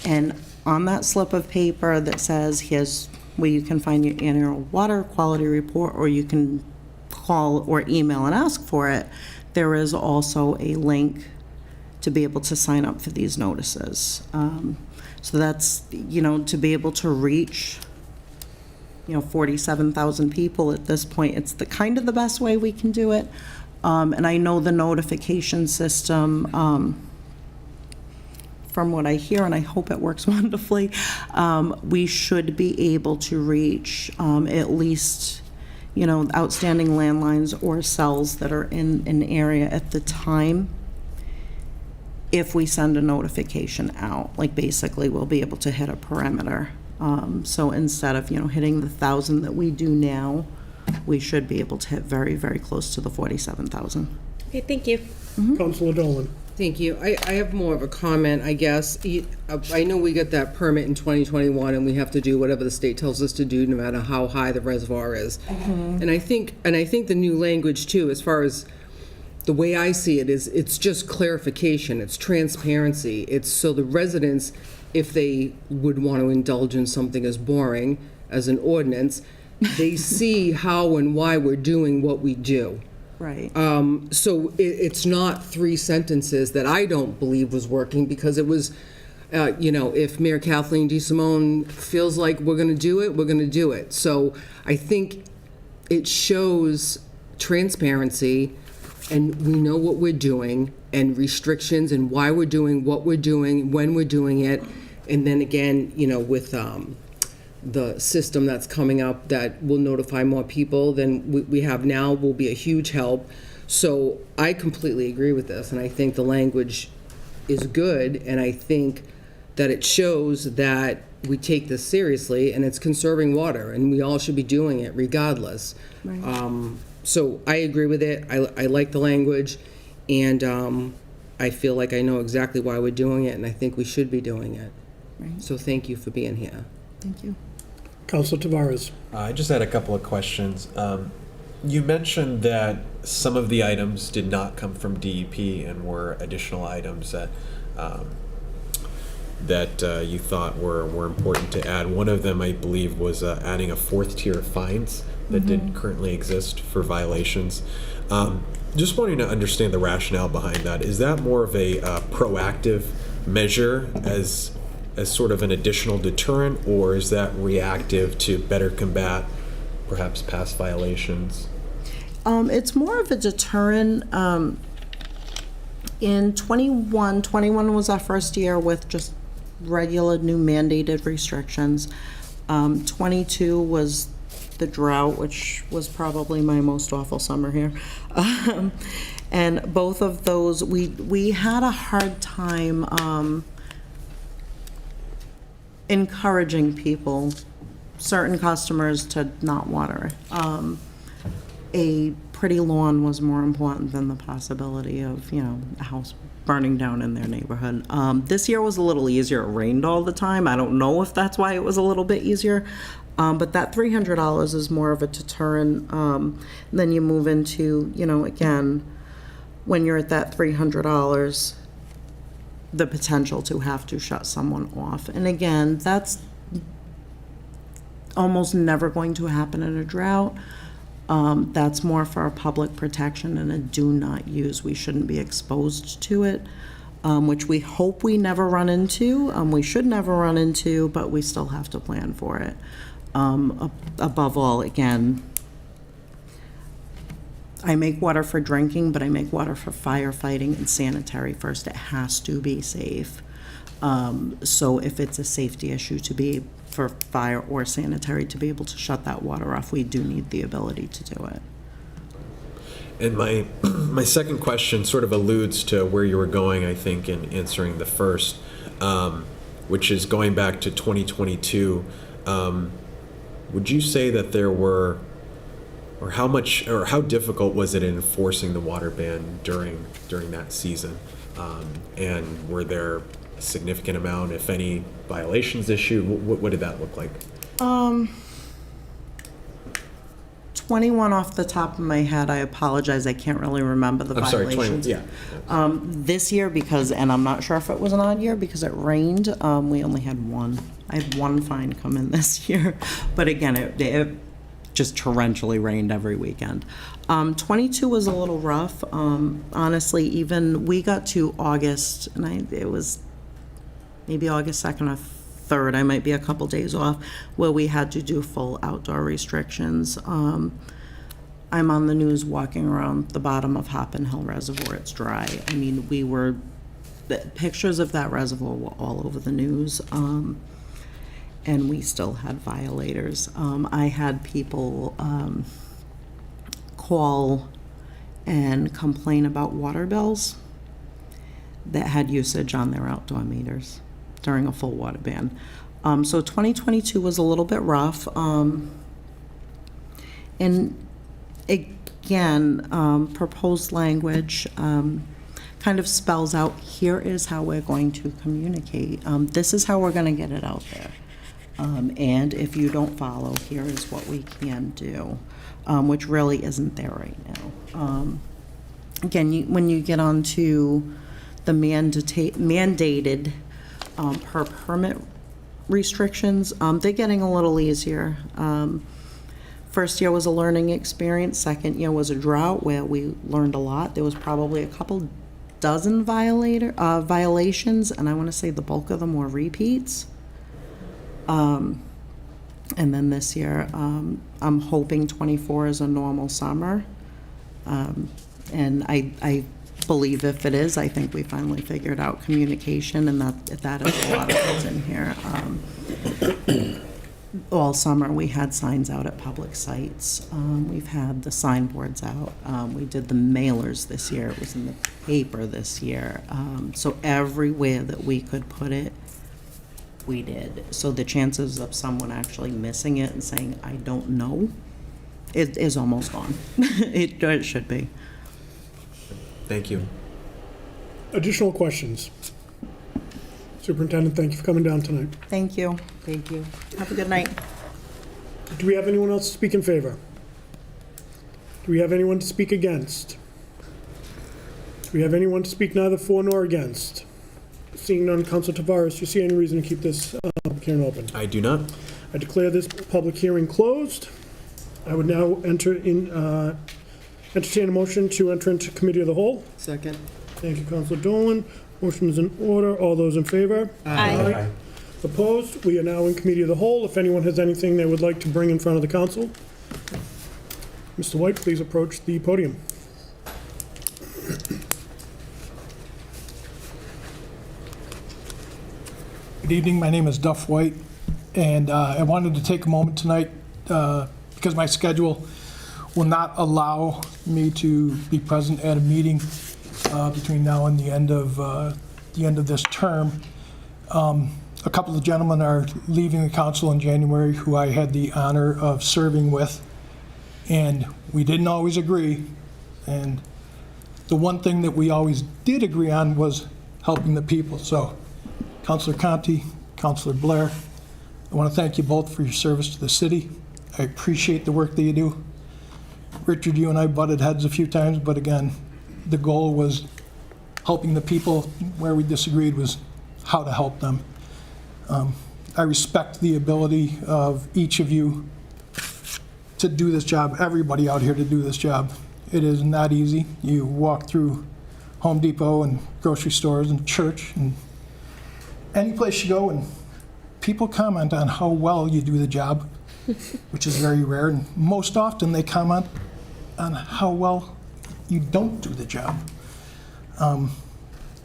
And on that slip of paper that says, here's where you can find your annual water quality report, or you can call or email and ask for it, there is also a link to be able to sign up for these notices. So that's, to be able to reach, 47,000 people at this point, it's the kind of the best way we can do it. And I know the notification system, from what I hear, and I hope it works wonderfully, we should be able to reach at least, outstanding landlines or cells that are in an area at the time if we send a notification out. Like, basically, we'll be able to hit a perimeter. So instead of, hitting the 1,000 that we do now, we should be able to hit very, very close to the 47,000. Okay, thank you. Councilor Dolan. Thank you. I have more of a comment, I guess. I know we got that permit in 2021, and we have to do whatever the state tells us to do, no matter how high the reservoir is. And I think the new language too, as far as the way I see it, is it's just clarification, it's transparency. It's so the residents, if they would want to indulge in something as boring as an ordinance, they see how and why we're doing what we do. Right. So it's not 3 sentences that I don't believe was working, because it was, if Mayor Kathleen DeSimone feels like we're going to do it, we're going to do it. So I think it shows transparency, and we know what we're doing, and restrictions, and why we're doing what we're doing, when we're doing it. And then again, with the system that's coming up that will notify more people than we have now will be a huge help. So I completely agree with this, and I think the language is good, and I think that it shows that we take this seriously, and it's conserving water, and we all should be doing it regardless. Right. So I agree with it. I like the language, and I feel like I know exactly why we're doing it, and I think we should be doing it. Right. So thank you for being here. Thank you. Councilor Tavares. I just had a couple of questions. You mentioned that some of the items did not come from DEP and were additional items that you thought were important to add. One of them, I believe, was adding a 4th tier of fines that didn't currently exist for violations. Just wanting to understand the rationale behind that. Is that more of a proactive measure as sort of an additional deterrent, or is that reactive to better combat perhaps past violations? It's more of a deterrent. In 21 was our first year with just regular new mandated restrictions. 22 was the drought, which was probably my most awful summer here. And both of those, we had a hard time encouraging people, certain customers, to not water. A pretty lawn was more important than the possibility of, a house burning down in their neighborhood. This year was a little easier. It rained all the time. I don't know if that's why it was a little bit easier. But that $300 is more of a deterrent. Then you move into, again, when you're at that $300, the potential to have to shut someone off. And again, that's almost never going to happen in a drought. That's more for a public protection and a do not use. We shouldn't be exposed to it, which we hope we never run into. We should never run into, but we still have to plan for it. Above all, again, I make water for drinking, but I make water for firefighting and sanitary first. It has to be safe. So if it's a safety issue for fire or sanitary to be able to shut that water off, we do need the ability to do it. And my second question sort of alludes to where you were going, I think, in answering the first, which is going back to 2022. Would you say that there were, or how difficult was it in enforcing the water ban during that season? And were there a significant amount, if any, violations issued? What did that look like? 21 off the top of my head. I apologize. I can't really remember the violations. Sorry, 20, yeah. This year, and I'm not sure if it was an odd year because it rained, we only had one. I had one fine come in this year. But again, just torrentially rained every weekend. 22 was a little rough. Honestly, even we got to August, and it was maybe August 2nd or 3rd, I might be a couple days off, where we had to do full outdoor restrictions. I'm on the news walking around the bottom of Hoppin Hill Reservoir. It's dry. I mean, the pictures of that reservoir were all over the news, and we still had violators. I had people call and complain about water bills that had usage on their outdoor meters during a full water ban. So 2022 was a little bit rough. And again, proposed language kind of spells out, here is how we're going to communicate. This is how we're going to get it out there. And if you don't follow, here is what we can do, which really isn't there right now. Again, when you get onto the mandated per permit restrictions, they're getting a little easier. First year was a learning experience. Second year was a drought where we learned a lot. There was probably a couple dozen violations, and I want to say the bulk of them were repeats. And then this year, I'm hoping 24 is a normal summer. And I believe if it is, I think we finally figured out communication, and that is a lot of what's in here. All summer, we had signs out at public sites. We've had the signboards out. We did the mailers this year. It was in the paper this year. So everywhere that we could put it, we did. So the chances of someone actually missing it and saying, I don't know, it is almost gone. It should be. Thank you. Additional questions? Superintendent, thank you for coming down tonight. Thank you. Thank you. Have a good night. Do we have anyone else to speak in favor? Do we have anyone to speak against? Do we have anyone to speak neither for nor against? Seeing none, Councilor Tavares, do you see any reason to keep this public hearing open? I do not. I declare this public hearing closed. I would now entertain a motion to enter into committee of the whole. Second. Thank you, Councilor Dolan. Motion is in order. All those in favor? Aye. Opposed? We are now in committee of the whole. If anyone has anything they would like to bring in front of the council, Mr. White, please approach the podium. Good evening. My name is Duff White, and I wanted to take a moment tonight because my schedule will not allow me to be present at a meeting between now and the end of this term. A couple of gentlemen are leaving the council in January who I had the honor of serving with, and we didn't always agree. And the one thing that we always did agree on was helping the people. So, Councilor Conti, Councilor Blair, I want to thank you both for your service to the city. I appreciate the work that you do. Richard, you and I butted heads a few times, but again, the goal was helping the people. Where we disagreed was how to help them. I respect the ability of each of you to do this job, everybody out here to do this job. It is not easy. You walk through Home Depot and grocery stores and church and any place you go, and people comment on how well you do the job, which is very rare, and most often they comment on how well you don't do the job.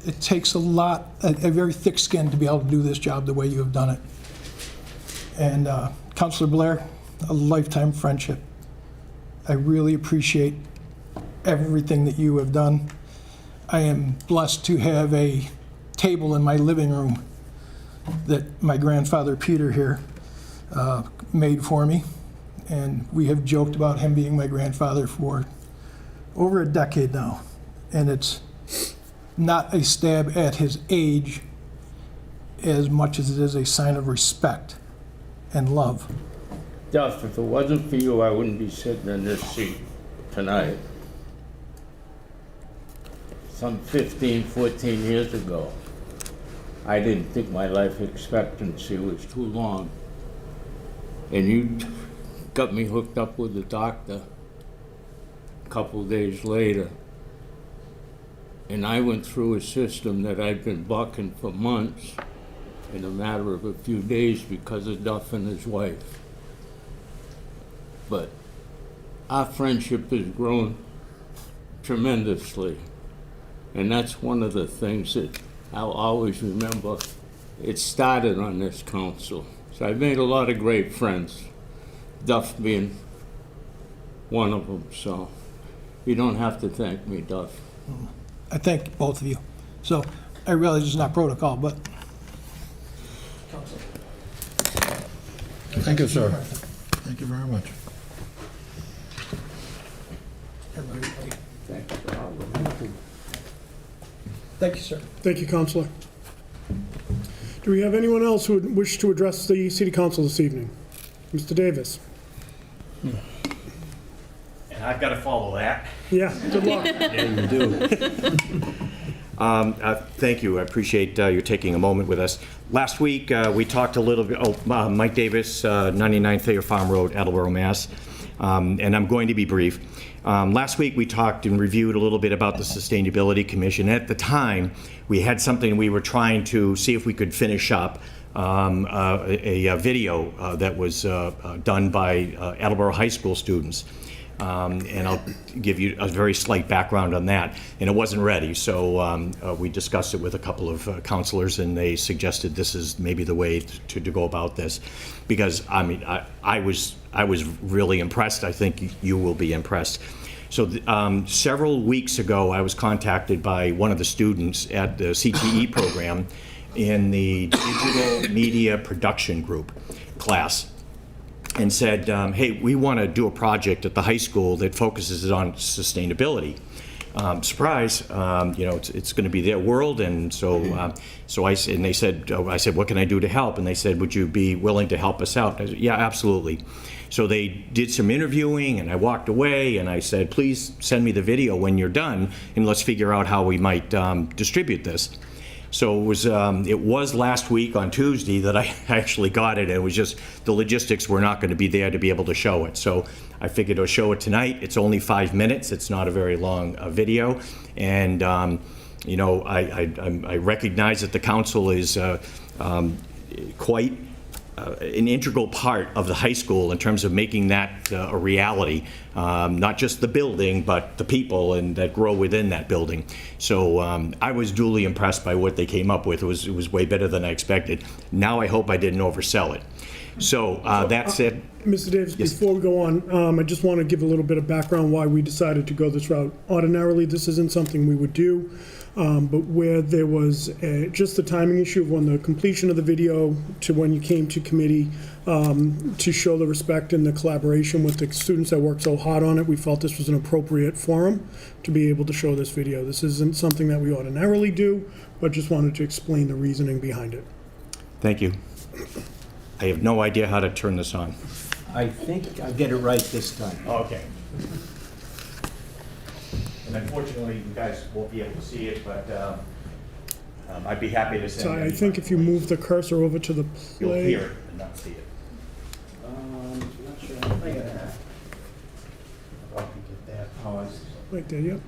It takes a very thick skin to be able to do this job the way you have done it. And Councilor Blair, a lifetime friendship. I really appreciate everything that you have done. I am blessed to have a table in my living room that my grandfather Peter here made for me. And we have joked about him being my grandfather for over a decade now. And it's not a stab at his age as much as it is a sign of respect and love. Duff, if it wasn't for you, I wouldn't be sitting in this seat tonight. Some 15, 14 years ago, I didn't think my life expectancy was too long. And you got me hooked up with the doctor a couple days later. And I went through a system that I'd been bucking for months in a matter of a few days because of Duff and his wife. But our friendship has grown tremendously. And that's one of the things that I'll always remember. It started on this council. So I've made a lot of great friends, Duff being one of them. So you don't have to thank me, Duff. I thank both of you. So I realize it's not protocol, but. Thank you, sir. Thank you very much. Thank you, sir. Thank you, Counselor. Do we have anyone else who would wish to address the City Council this evening? Mr. Davis? And I've got to follow that. Yeah, good luck. Yeah, you do. Thank you. I appreciate you taking a moment with us. Last week, we talked a little bit, Mike Davis, 99 Thayer Farm Road, Attleboro, Mass. And I'm going to be brief. Last week, we talked and reviewed a little bit about the Sustainability Commission. At the time, we had something we were trying to see if we could finish up, a video that was done by Attleboro High School students. And I'll give you a very slight background on that. And it wasn't ready, so we discussed it with a couple of counselors, and they suggested this is maybe the way to go about this. Because, I mean, I was really impressed. I think you will be impressed. So several weeks ago, I was contacted by one of the students at the CTE program in the Digital Media Production Group class, and said, hey, we want to do a project at the high school that focuses on sustainability. Surprise, you know, it's going to be their world, and so I said, what can I do to help? And they said, would you be willing to help us out? I said, yeah, absolutely. So they did some interviewing, and I walked away, and I said, please send me the video when you're done, and let's figure out how we might distribute this. So it was last week on Tuesday that I actually got it. It was just the logistics were not going to be there to be able to show it. So I figured I'll show it tonight. It's only 5 minutes. It's not a very long video. And, you know, I recognize that the council is quite an integral part of the high school in terms of making that a reality, not just the building, but the people and that grow within that building. So I was duly impressed by what they came up with. It was way better than I expected. Now I hope I didn't oversell it. So that said, Mr. Davis, yes. Before we go on, I just want to give a little bit of background why we decided to go this route. Ordinarily, this isn't something we would do, but where there was just the timing issue of when the completion of the video to when you came to committee to show the respect and the collaboration with the students that worked so hard on it, we felt this was an appropriate forum to be able to show this video. This isn't something that we ordinarily do, but just wanted to explain the reasoning behind it. Thank you. I have no idea how to turn this on. I think I get it right this time. Okay. And unfortunately, you guys won't be able to see it, but I'd be happy to send So it. I think if you move the cursor over to the You'll play. hear it and not see it. Not sure how to get that. Oh, I see. Right there, yep.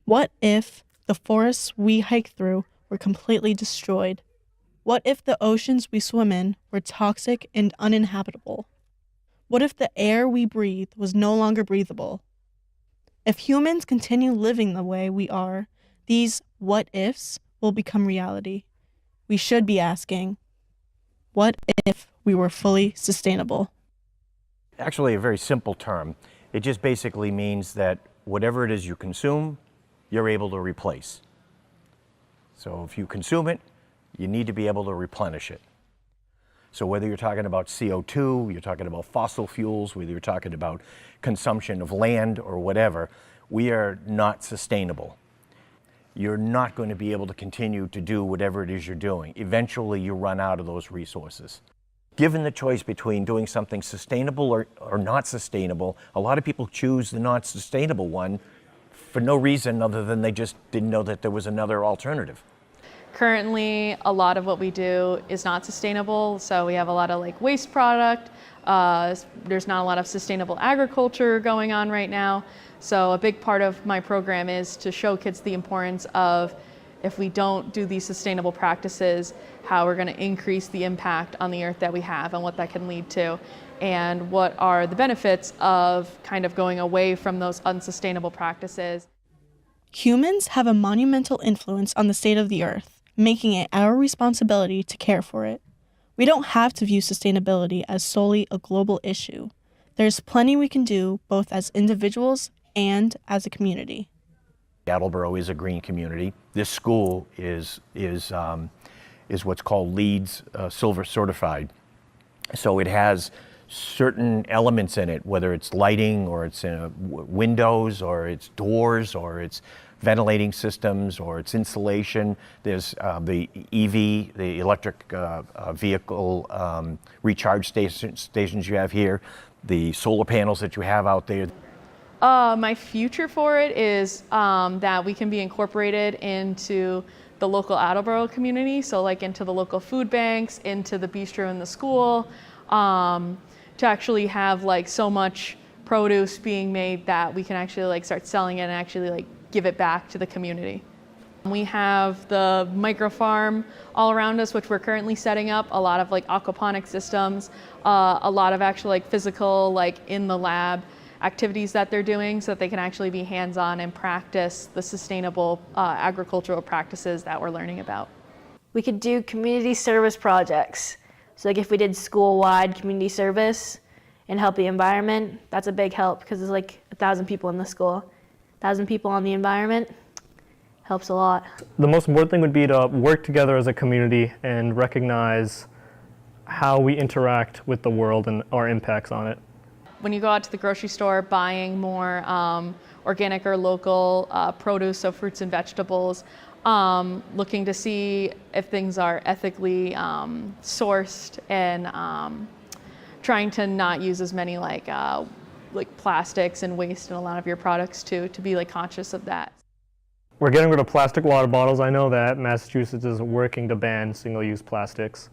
What if the forests we hike through were completely destroyed? What if the oceans we swim in were toxic and uninhabitable? What if the air we breathe was no longer breathable? If humans continue living the way we are, these what ifs will become reality. We should be asking, what if we were fully sustainable? Actually, a very simple term. It just basically means that whatever it is you consume, you're able to replace. So if you consume it, you need to be able to replenish it. So whether you're talking about CO2, you're talking about fossil fuels, whether you're talking about consumption of land or whatever, we are not sustainable. You're not going to be able to continue to do whatever it is you're doing. Eventually, you run out of those resources. Given the choice between doing something sustainable or not sustainable, a lot of people choose the not sustainable one for no reason other than they just didn't know that there was another alternative. Currently, a lot of what we do is not sustainable, so we have a lot of like waste product. There's not a lot of sustainable agriculture going on right now. So a big part of my program is to show kids the importance of, if we don't do these sustainable practices, how we're going to increase the impact on the earth that we have and what that can lead to, and what are the benefits of kind of going away from those unsustainable practices. Humans have a monumental influence on the state of the earth, making it our responsibility to care for it. We don't have to view sustainability as solely a global issue. There's plenty we can do both as individuals and as a community. Attleboro is a green community. This school is what's called LEEDs Silver Certified. So it has certain elements in it, whether it's lighting or it's windows or it's doors or it's ventilating systems or it's insulation. There's the EV, the electric vehicle recharge stations you have here, the solar panels that you have out there. My future for it is that we can be incorporated into the local Attleboro community, so like into the local food banks, into the bistro in the school, to actually have like so much produce being made that we can actually like start selling it and actually like give it back to the community. We have the micro farm all around us, which we're currently setting up, a lot of like aquaponic systems, a lot of actual like physical, like in the lab activities that they're doing so that they can actually be hands-on and practice the sustainable agricultural practices that we're learning about. We could do community service projects. So like if we did school-wide community service and help the environment, that's a big help because there's like 1,000 people in the school. 1,000 people on the environment helps a lot. The most important thing would be to work together as a community and recognize how we interact with the world and our impacts on it. When you go out to the grocery store buying more organic or local produce, so fruits and vegetables, looking to see if things are ethically sourced and trying to not use as many like plastics and waste in a lot of your products to be like conscious of that. We're getting rid of plastic water bottles. I know that Massachusetts is working to ban single-use plastics.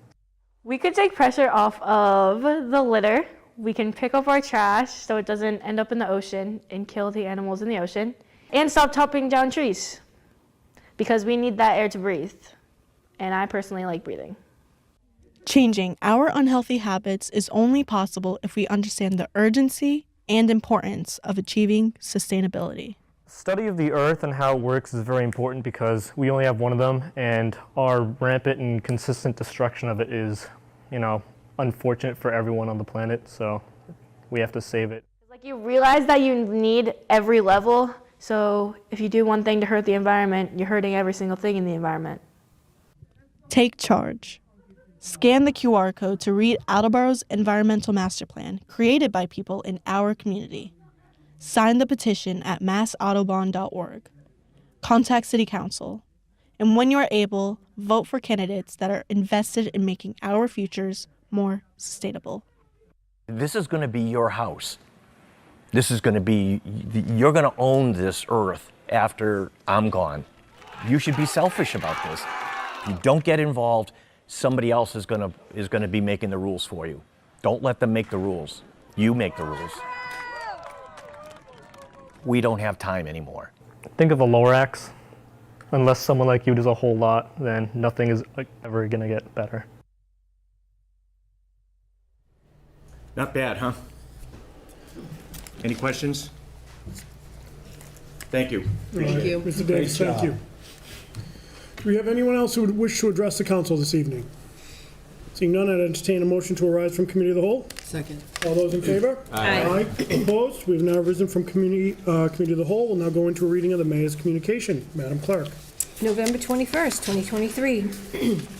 We could take pressure off of the litter. We can pick up our trash so it doesn't end up in the ocean and kill the animals in the ocean. And stop chopping down trees because we need that air to breathe. And I personally like breathing. Changing our unhealthy habits is only possible if we understand the urgency and importance of achieving sustainability. Study of the earth and how it works is very important because we only have one of them, and our rampant and consistent destruction of it is, unfortunate for everyone on the planet, so we have to save it. Like you realize that you need every level, so if you do one thing to hurt the environment, you're hurting every single thing in the environment. Take charge. Scan the QR code to read Attleboro's Environmental Master Plan, created by people in our community. Sign the petition at massautobahn.org. Contact City Council. And when you are able, vote for candidates that are invested in making our futures more sustainable. This is going to be your house. This is going to be, you're going to own this earth after I'm gone. You should be selfish about this. If you don't get involved, somebody else is going to be making the rules for you. Don't let them make the rules. You make the rules. We don't have time anymore. Think of the Lorax. Unless someone like you does a whole lot, then nothing is ever going to get better. Not bad, huh? Any questions? Thank you. Thank you. Mr. Davis, thank you. Do we have anyone else who would wish to address the council this evening? Seeing none, I'd entertain a motion to arise from committee of the whole. Second. All those in favor? Aye. Opposed? We have now risen from committee of the whole. We'll now go into a reading of the mayor's communication. Madam Clerk. November 21st, 2023.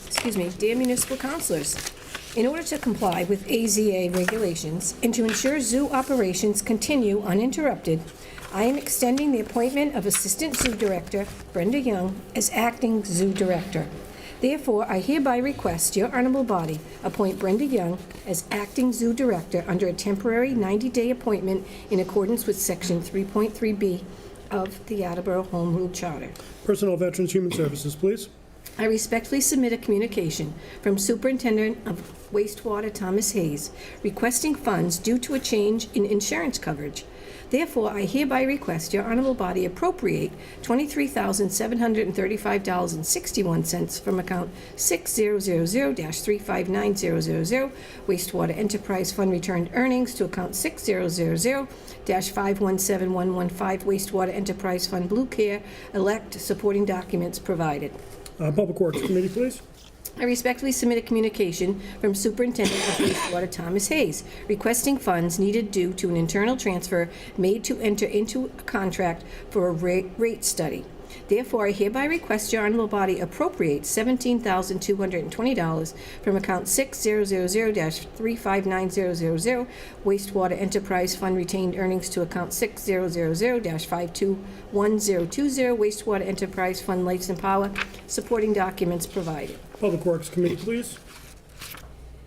Excuse me. Dear municipal councilors, in order to comply with AZA regulations and to ensure zoo operations continue uninterrupted, I am extending the appointment of Assistant Zoo Director Brenda Young as Acting Zoo Director. Therefore, I hereby request your honorable body appoint Brenda Young as Acting Zoo Director under a temporary 90-day appointment in accordance with Section 3.3B of the Attleboro Home Rule Charter. Personnel, Veterans, Human Services, please. I respectfully submit a communication from Superintendent of Wastewater Thomas Hayes requesting funds due to a change in insurance coverage. Therefore, I hereby request your honorable body appropriate $23,735.61 from account 6000-359000 Wastewater Enterprise Fund Returned Earnings to account 6000-517115 Wastewater Enterprise Fund Blue Care Elect, supporting documents provided. Public Works Committee, please. I respectfully submit a communication from Superintendent of Wastewater Thomas Hayes requesting funds needed due to an internal transfer made to enter into a contract for a rate study. Therefore, I hereby request your honorable body appropriate $17,220 from account 6000-359000 Wastewater Enterprise Fund Retained Earnings to account 6000-521020 Wastewater Enterprise Fund Lights and Power, supporting documents provided. Public Works Committee, please.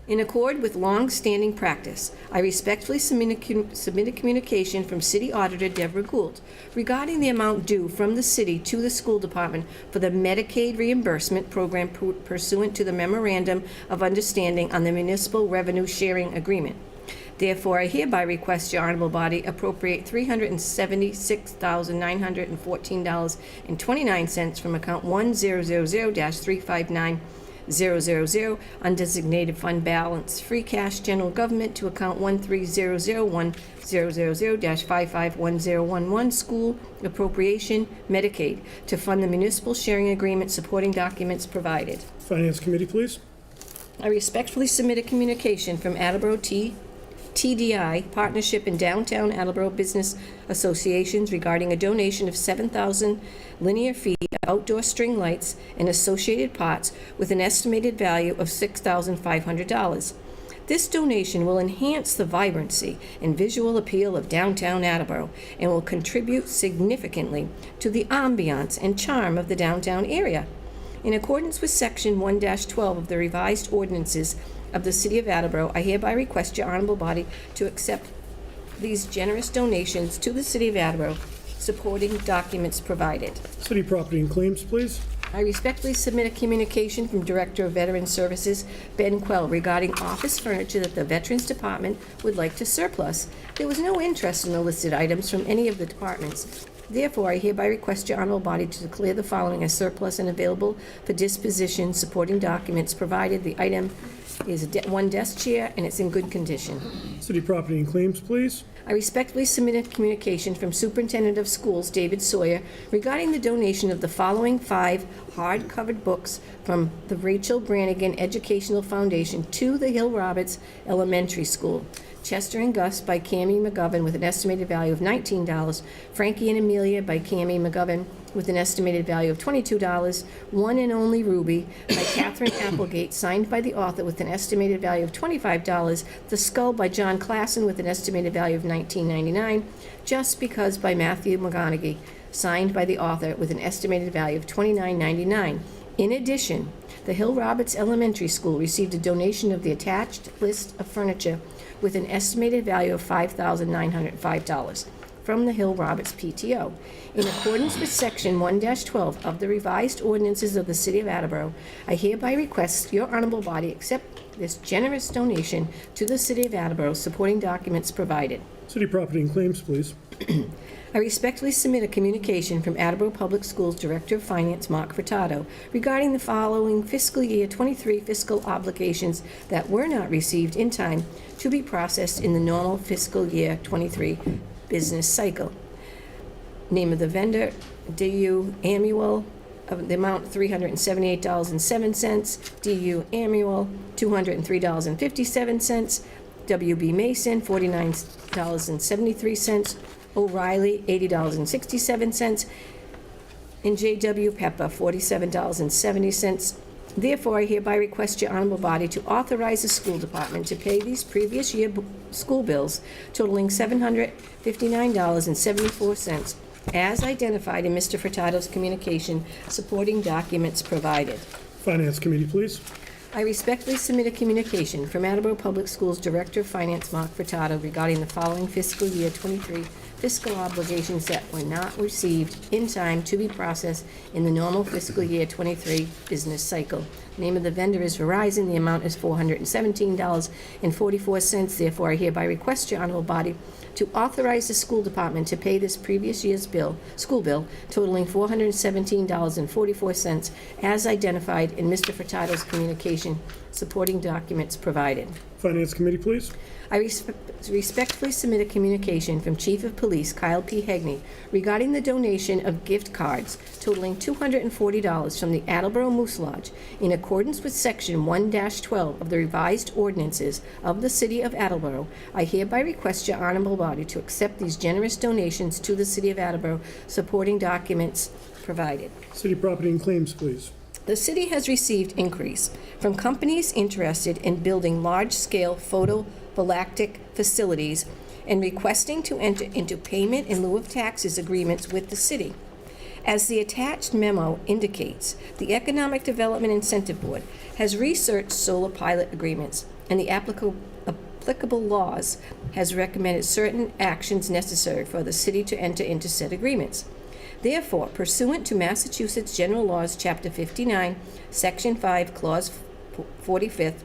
In accord with long-standing practice, I respectfully submit a communication from City Auditor Deborah Gould regarding the amount due from the city to the school department for the Medicaid reimbursement program pursuant to the Memorandum of Understanding on the Municipal Revenue Sharing Agreement. Therefore, I hereby request your honorable body appropriate $376,914.29 from account 1000-359 undesignated fund balance, free cash general government to account 1300100-551011 school appropriation Medicaid to fund the municipal sharing agreement, supporting documents provided. Finance Committee, please. I respectfully submit a communication from Attleboro TDI Partnership in Downtown Attleboro Business Associations regarding a donation of 7,000 linear feet of outdoor string lights and associated parts with an estimated value of $6,500. This donation will enhance the vibrancy and visual appeal of downtown Attleboro and will contribute significantly to the ambiance and charm of the downtown area. In accordance with Section 1-12 of the revised ordinances of the City of Attleboro, I hereby request your honorable body to accept these generous donations to the City of Attleboro, supporting documents provided. City Property and Claims, please. I respectfully submit a communication from Director of Veteran Services, Ben Quell, regarding office furniture that the Veterans Department would like to surplus. There was no interest in the listed items from any of the departments. Therefore, I hereby request your honorable body to declare the following as surplus and available for disposition, supporting documents provided. The item is one desk chair, and it's in good condition. City Property and Claims, please. I respectfully submit a communication from Superintendent of Schools, David Sawyer, regarding the donation of the following 5 hard-covered books from the Rachel Brannigan Educational Foundation to the Hill Roberts Elementary School. Chester and Gus by Cammie McGovern with an estimated value of $19. Frankie and Amelia by Cammie McGovern with an estimated value of $22. One and Only Ruby by Catherine Applegate, signed by the author with an estimated value of $25. The Skull by John Klassen with an estimated value of $19.99. Just Because by Matthew McGonaghy, signed by the author with an estimated value of $29.99. In addition, the Hill Roberts Elementary School received a donation of the attached list of furniture with an estimated value of $5,905 from the Hill Roberts PTO. In accordance with Section 1-12 of the revised ordinances of the City of Attleboro, I hereby request your honorable body accept this generous donation to the City of Attleboro, supporting documents provided. City Property and Claims, please. I respectfully submit a communication from Attleboro Public Schools Director of Finance, Mark Furtado, regarding the following fiscal year 23 fiscal obligations that were not received in time to be processed in the normal fiscal year 23 business cycle. Name of the vendor, DU Annual, of the amount $378.07, DU Annual, $203.57, WB Mason, $49.73, O'Reilly, $80.67, and J.W. Pepper, $47.70. Therefore, I hereby request your honorable body to authorize the school department to pay these previous year school bills totaling $759.74, as identified in Mr. Furtado's communication, supporting documents provided. Finance Committee, please. I respectfully submit a communication from Attleboro Public Schools Director of Finance, Mark Furtado, regarding the following fiscal year 23 fiscal obligations that were not received in time to be processed in the normal fiscal year 23 business cycle. Name of the vendor is Verizon. The amount is $417.44. Therefore, I hereby request your honorable body to authorize the school department to pay this previous year's school bill totaling $417.44 as identified in Mr. Furtado's communication supporting documents provided. Finance Committee, please. I respectfully submit a communication from Chief of Police Kyle P. Hegney regarding the donation of gift cards totaling $240 from the Attleboro Moose Lodge in accordance with Section 1-12 of the revised ordinances of the City of Attleboro. I hereby request your honorable body to accept these generous donations to the City of Attleboro, supporting documents provided. City Property and Claims, please. The city has received inquiries from companies interested in building large-scale photovoltaic facilities and requesting to enter into payment in lieu of taxes agreements with the city. As the attached memo indicates, the Economic Development Incentive Board has researched solar pilot agreements, and the applicable laws has recommended certain actions necessary for the city to enter into said agreements. Therefore, pursuant to Massachusetts General Laws, Chapter 59, Section 5, Clause 45th,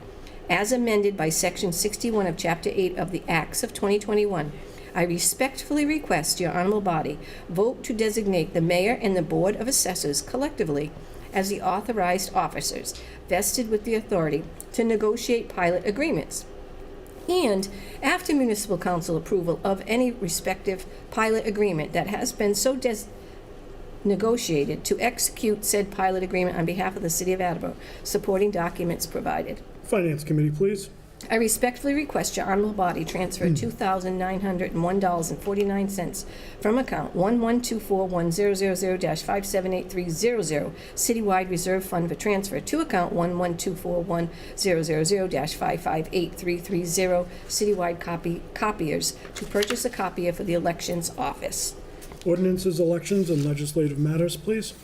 as amended by Section 61 of Chapter 8 of the Acts of 2021, I respectfully request your honorable body vote to designate the mayor and the Board of Assessors collectively as the authorized officers vested with the authority to negotiate pilot agreements. And after municipal council approval of any respective pilot agreement that has been so negotiated, to execute said pilot agreement on behalf of the City of Attleboro, supporting documents provided. Finance Committee, please. I respectfully request your honorable body transfer $2,901.49 from account 1124100-5783000 Citywide Reserve Fund for transfer to account 1124100-5583330 Citywide Copiers to purchase a copier for the Elections Office. Ordinances, elections, and legislative matters, please.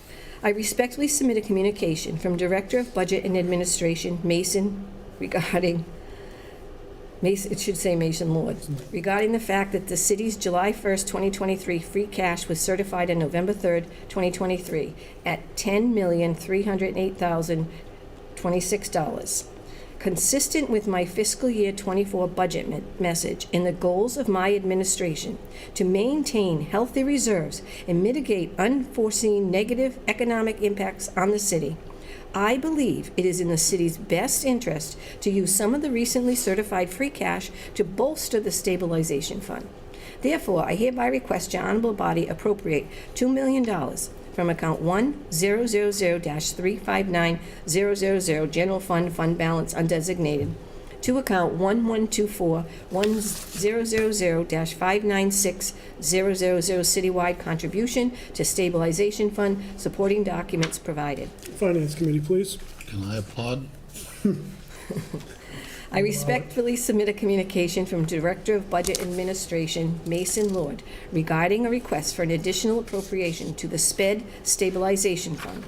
I respectfully submit a communication from Director of Budget and Administration, Mason, regarding Mason Lord, regarding the fact that the city's July 1st, 2023 free cash was certified on November 3rd, 2023 at $10,308,026. Consistent with my fiscal year 24 budget message and the goals of my administration to maintain healthy reserves and mitigate unforeseen negative economic impacts on the city, I believe it is in the city's best interest to use some of the recently certified free cash to bolster the stabilization fund. Therefore, I hereby request your honorable body appropriate $2 million from account 1-000-359-000 General Fund Fund Balance Undesignated to account 1124-100-596-000 Citywide Contribution to Stabilization Fund, supporting documents provided. Finance Committee, please. Can I applaud? I respectfully submit a communication from Director of Budget Administration, Mason Lord, regarding a request for an additional appropriation to the SPED Stabilization Fund.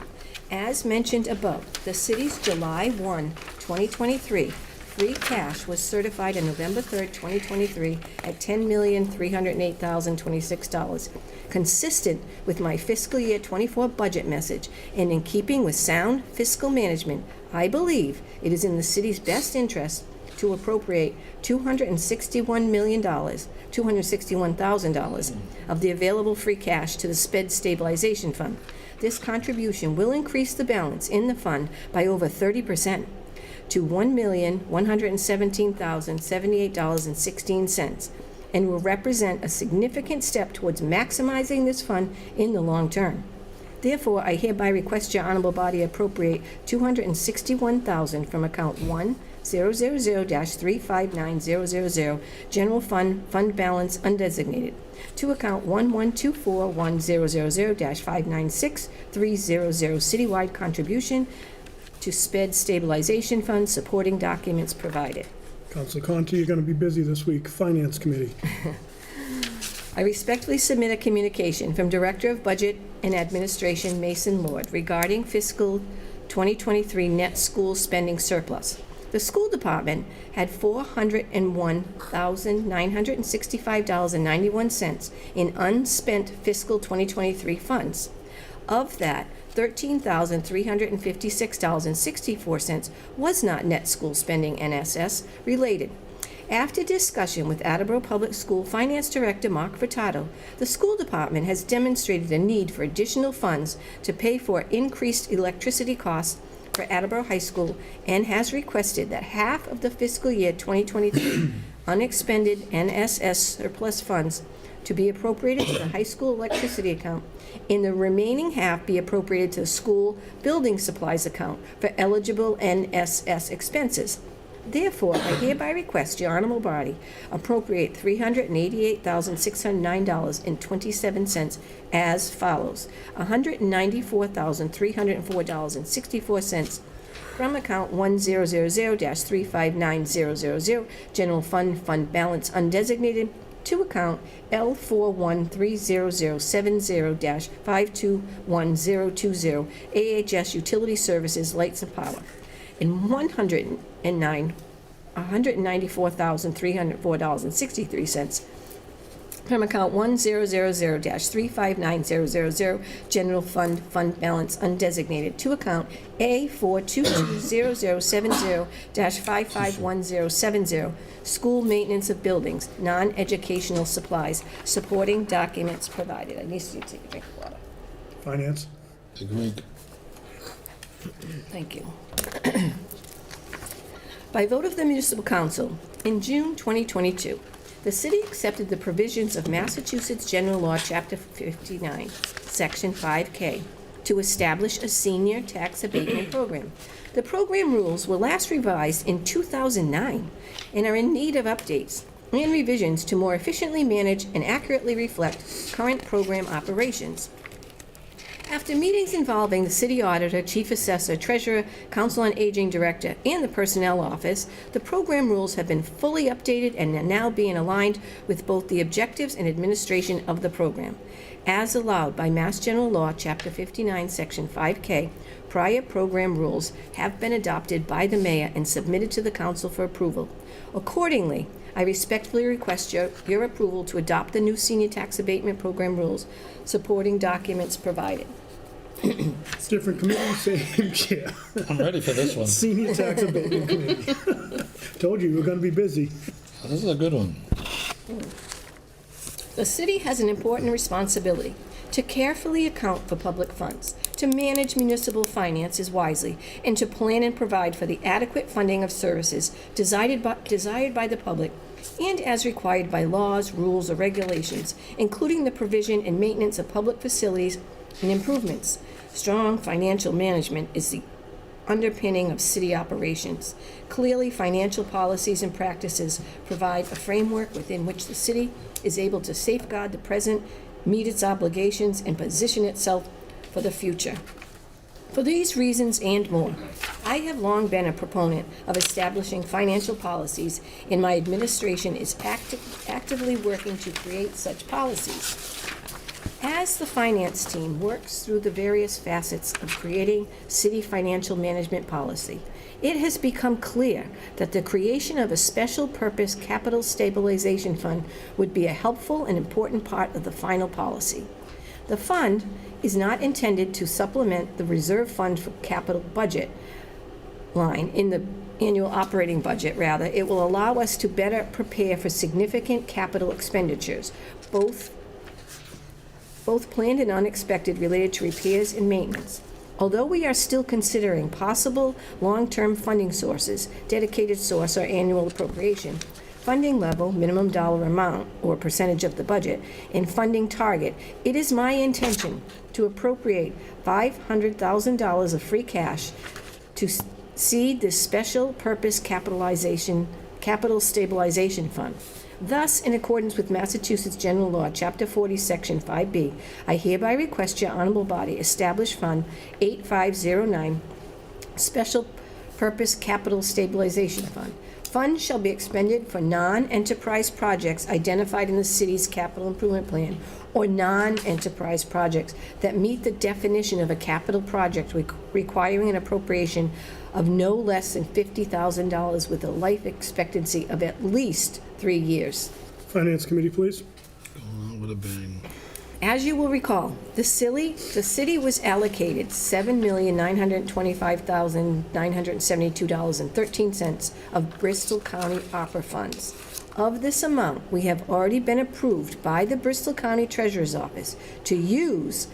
As mentioned above, the city's July 1, 2023 free cash was certified on November 3rd, 2023 at $10,308,026. Consistent with my fiscal year 24 budget message and in keeping with sound fiscal management, I believe it is in the city's best interest to appropriate $261,000 of the available free cash to the SPED Stabilization Fund. This contribution will increase the balance in the fund by over 30% to $1,117,078.16 and will represent a significant step towards maximizing this fund in the long term. Therefore, I hereby request your honorable body appropriate $261,000 from account 1-000-359-000 General Fund Fund Balance Undesignated to account 1124100-596-300 Citywide Contribution to SPED Stabilization Fund, supporting documents provided. Councilor Conti, you're going to be busy this week. Finance Committee. I respectfully submit a communication from Director of Budget and Administration, Mason Lord, regarding fiscal 2023 net school spending surplus. The school department had $401,965.91 in unspent fiscal 2023 funds. Of that, $13,356.64 was not net school spending NSS related. After discussion with Attleboro Public School Finance Director Mark Furtado, the school department has demonstrated a need for additional funds to pay for increased electricity costs for Attleboro High School and has requested that half of the fiscal year 2023 unexpended NSS surplus funds to be appropriated to the high school electricity account, and the remaining half be appropriated to the school building supplies account for eligible NSS expenses. Therefore, I hereby request your honorable body appropriate $388,609.27 as follows: $194,304.64 from account 1000-359000, general fund balance undesignated, to account L4130070-521020, AHS Utility Services, Lights and Power, and $194,304.63 from account 1000-359000, general fund balance undesignated, to account A4220070-551070, school maintenance of buildings, non-educational supplies, supporting documents provided. I need you to take a drink of water. Finance? Agreed. Thank you. By vote of the Municipal Council, in June 2022, the city accepted the provisions of Massachusetts General Law, Chapter 59, Section 5K, to establish a senior tax abatement program. The program rules were last revised in 2009 and are in need of updates and revisions to more efficiently manage and accurately reflect current program operations. After meetings involving the city auditor, chief assessor, treasurer, council on aging director, and the personnel office, the program rules have been fully updated and are now being aligned with both the objectives and administration of the program. As allowed by Mass General Law, Chapter 59, Section 5K, prior program rules have been adopted by the mayor and submitted to the council for approval. Accordingly, I respectfully request your approval to adopt the new senior tax abatement program rules, supporting documents provided. It's different committee, same chair. I'm ready for this one. Senior Tax Abatement Committee. Told you, we're gonna be busy. This is a good one. The city has an important responsibility to carefully account for public funds, to manage municipal finances wisely, and to plan and provide for the adequate funding of services desired by the public and as required by laws, rules, or regulations, including the provision and maintenance of public facilities and improvements. Strong financial management is the underpinning of city operations. Clearly, financial policies and practices provide a framework within which the city is able to safeguard the present, meet its obligations, and position itself for the future. For these reasons and more, I have long been a proponent of establishing financial policies, and my administration is actively working to create such policies. As the finance team works through the various facets of creating city financial management policy, it has become clear that the creation of a special purpose capital stabilization fund would be a helpful and important part of the final policy. The fund is not intended to supplement the reserve fund for capital budget line in the annual operating budget. Rather, it will allow us to better prepare for significant capital expenditures, both planned and unexpected, related to repairs and maintenance. Although we are still considering possible long-term funding sources, dedicated source or annual appropriation, funding level, minimum dollar amount or percentage of the budget, and funding target, it is my intention to appropriate $500,000 of free cash to seed this special purpose capital stabilization fund. Thus, in accordance with Massachusetts General Law, Chapter 40, Section 5B, I hereby request your honorable body establish Fund 8509, Special Purpose Capital Stabilization Fund. Funds shall be expended for non-enterprise projects identified in the city's capital improvement plan or non-enterprise projects that meet the definition of a capital project requiring an appropriation of no less than $50,000 with a life expectancy of at least 3 years. Finance Committee, please. Going out with a bang. As you will recall, the city was allocated $7,925,972.13 of Bristol County opera funds. Of this amount, we have already been approved by the Bristol County Treasurer's Office to use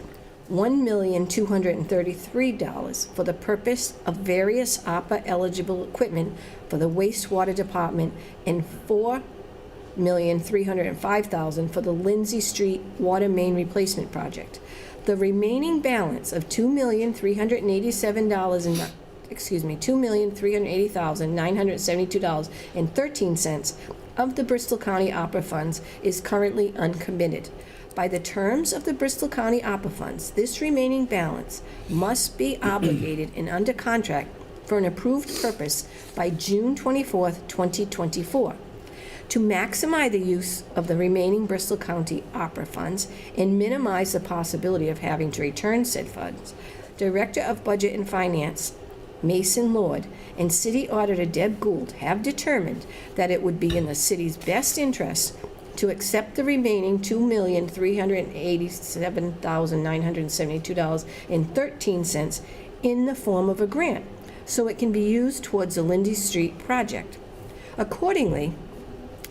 $1,233 for the purpose of various ARPA-eligible equipment for the wastewater department and $4,305,000 for the Lindsay Street water main replacement project. The remaining balance of $2,380,972.13 of the Bristol County opera funds is currently uncommitted. By the terms of the Bristol County opera funds, this remaining balance must be obligated and under contract for an approved purpose by June 24th, 2024. To maximize the use of the remaining Bristol County opera funds and minimize the possibility of having to return said funds, Director of Budget and Finance Mason Lord and City Auditor Deb Gould have determined that it would be in the city's best interest to accept the remaining $2,387,972.13 in the form of a grant, so it can be used towards the Lindsay Street project. Accordingly,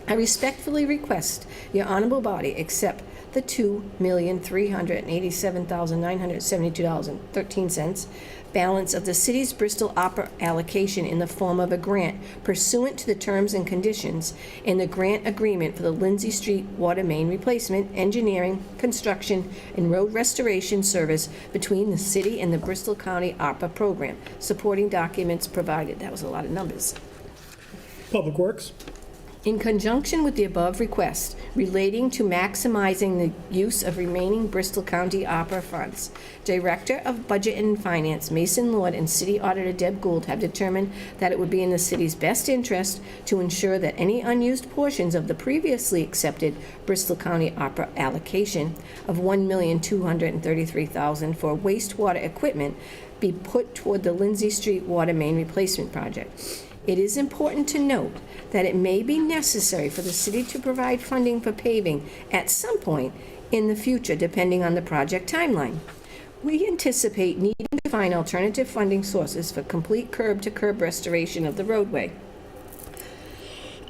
I respectfully request your honorable body accept the $2,387,972.13 balance of the city's Bristol Opera allocation in the form of a grant pursuant to the terms and conditions in the grant agreement for the Lindsay Street water main replacement, engineering, construction, and road restoration service between the city and the Bristol County Opera program. Supporting documents provided. That was a lot of numbers. Public Works. In conjunction with the above request relating to maximizing the use of remaining Bristol County opera funds, Director of Budget and Finance Mason Lord and City Auditor Deb Gould have determined that it would be in the city's best interest to ensure that any unused portions of the previously accepted Bristol County opera allocation of $1,233,000 for wastewater equipment be put toward the Lindsay Street water main replacement project. It is important to note that it may be necessary for the city to provide funding for paving at some point in the future, depending on the project timeline. We anticipate needing to find alternative funding sources for complete curb-to-curb restoration of the roadway.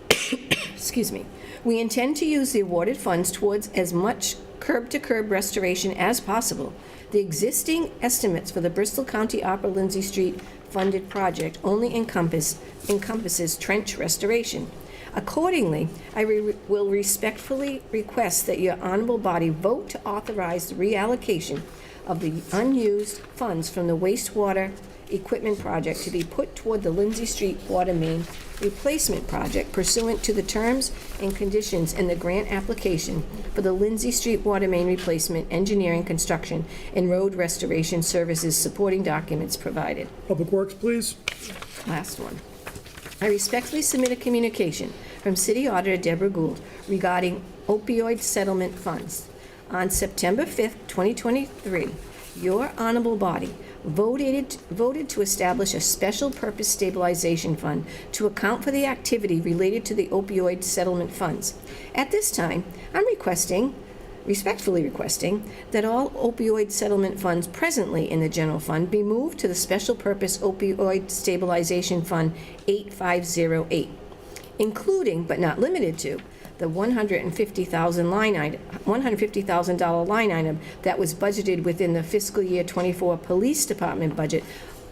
Excuse me. We intend to use the awarded funds towards as much curb-to-curb restoration as possible. The existing estimates for the Bristol County Opera Lindsay Street funded project only encompasses trench restoration. Accordingly, I will respectfully request that your honorable body vote to authorize the reallocation of the unused funds from the wastewater equipment project to be put toward the Lindsay Street water main replacement project pursuant to the terms and conditions in the grant application for the Lindsay Street water main replacement, engineering, construction, and road restoration services. Supporting documents provided. Public Works, please. Last one. I respectfully submit a communication from City Auditor Deborah Gould regarding opioid settlement funds. On September 5th, 2023, your honorable body voted to establish a special purpose stabilization fund to account for the activity related to the opioid settlement funds. At this time, I'm respectfully requesting that all opioid settlement funds presently in the general fund be moved to the special purpose opioid stabilization fund 8508, including but not limited to the $150,000 line item that was budgeted within the fiscal year 24 police department budget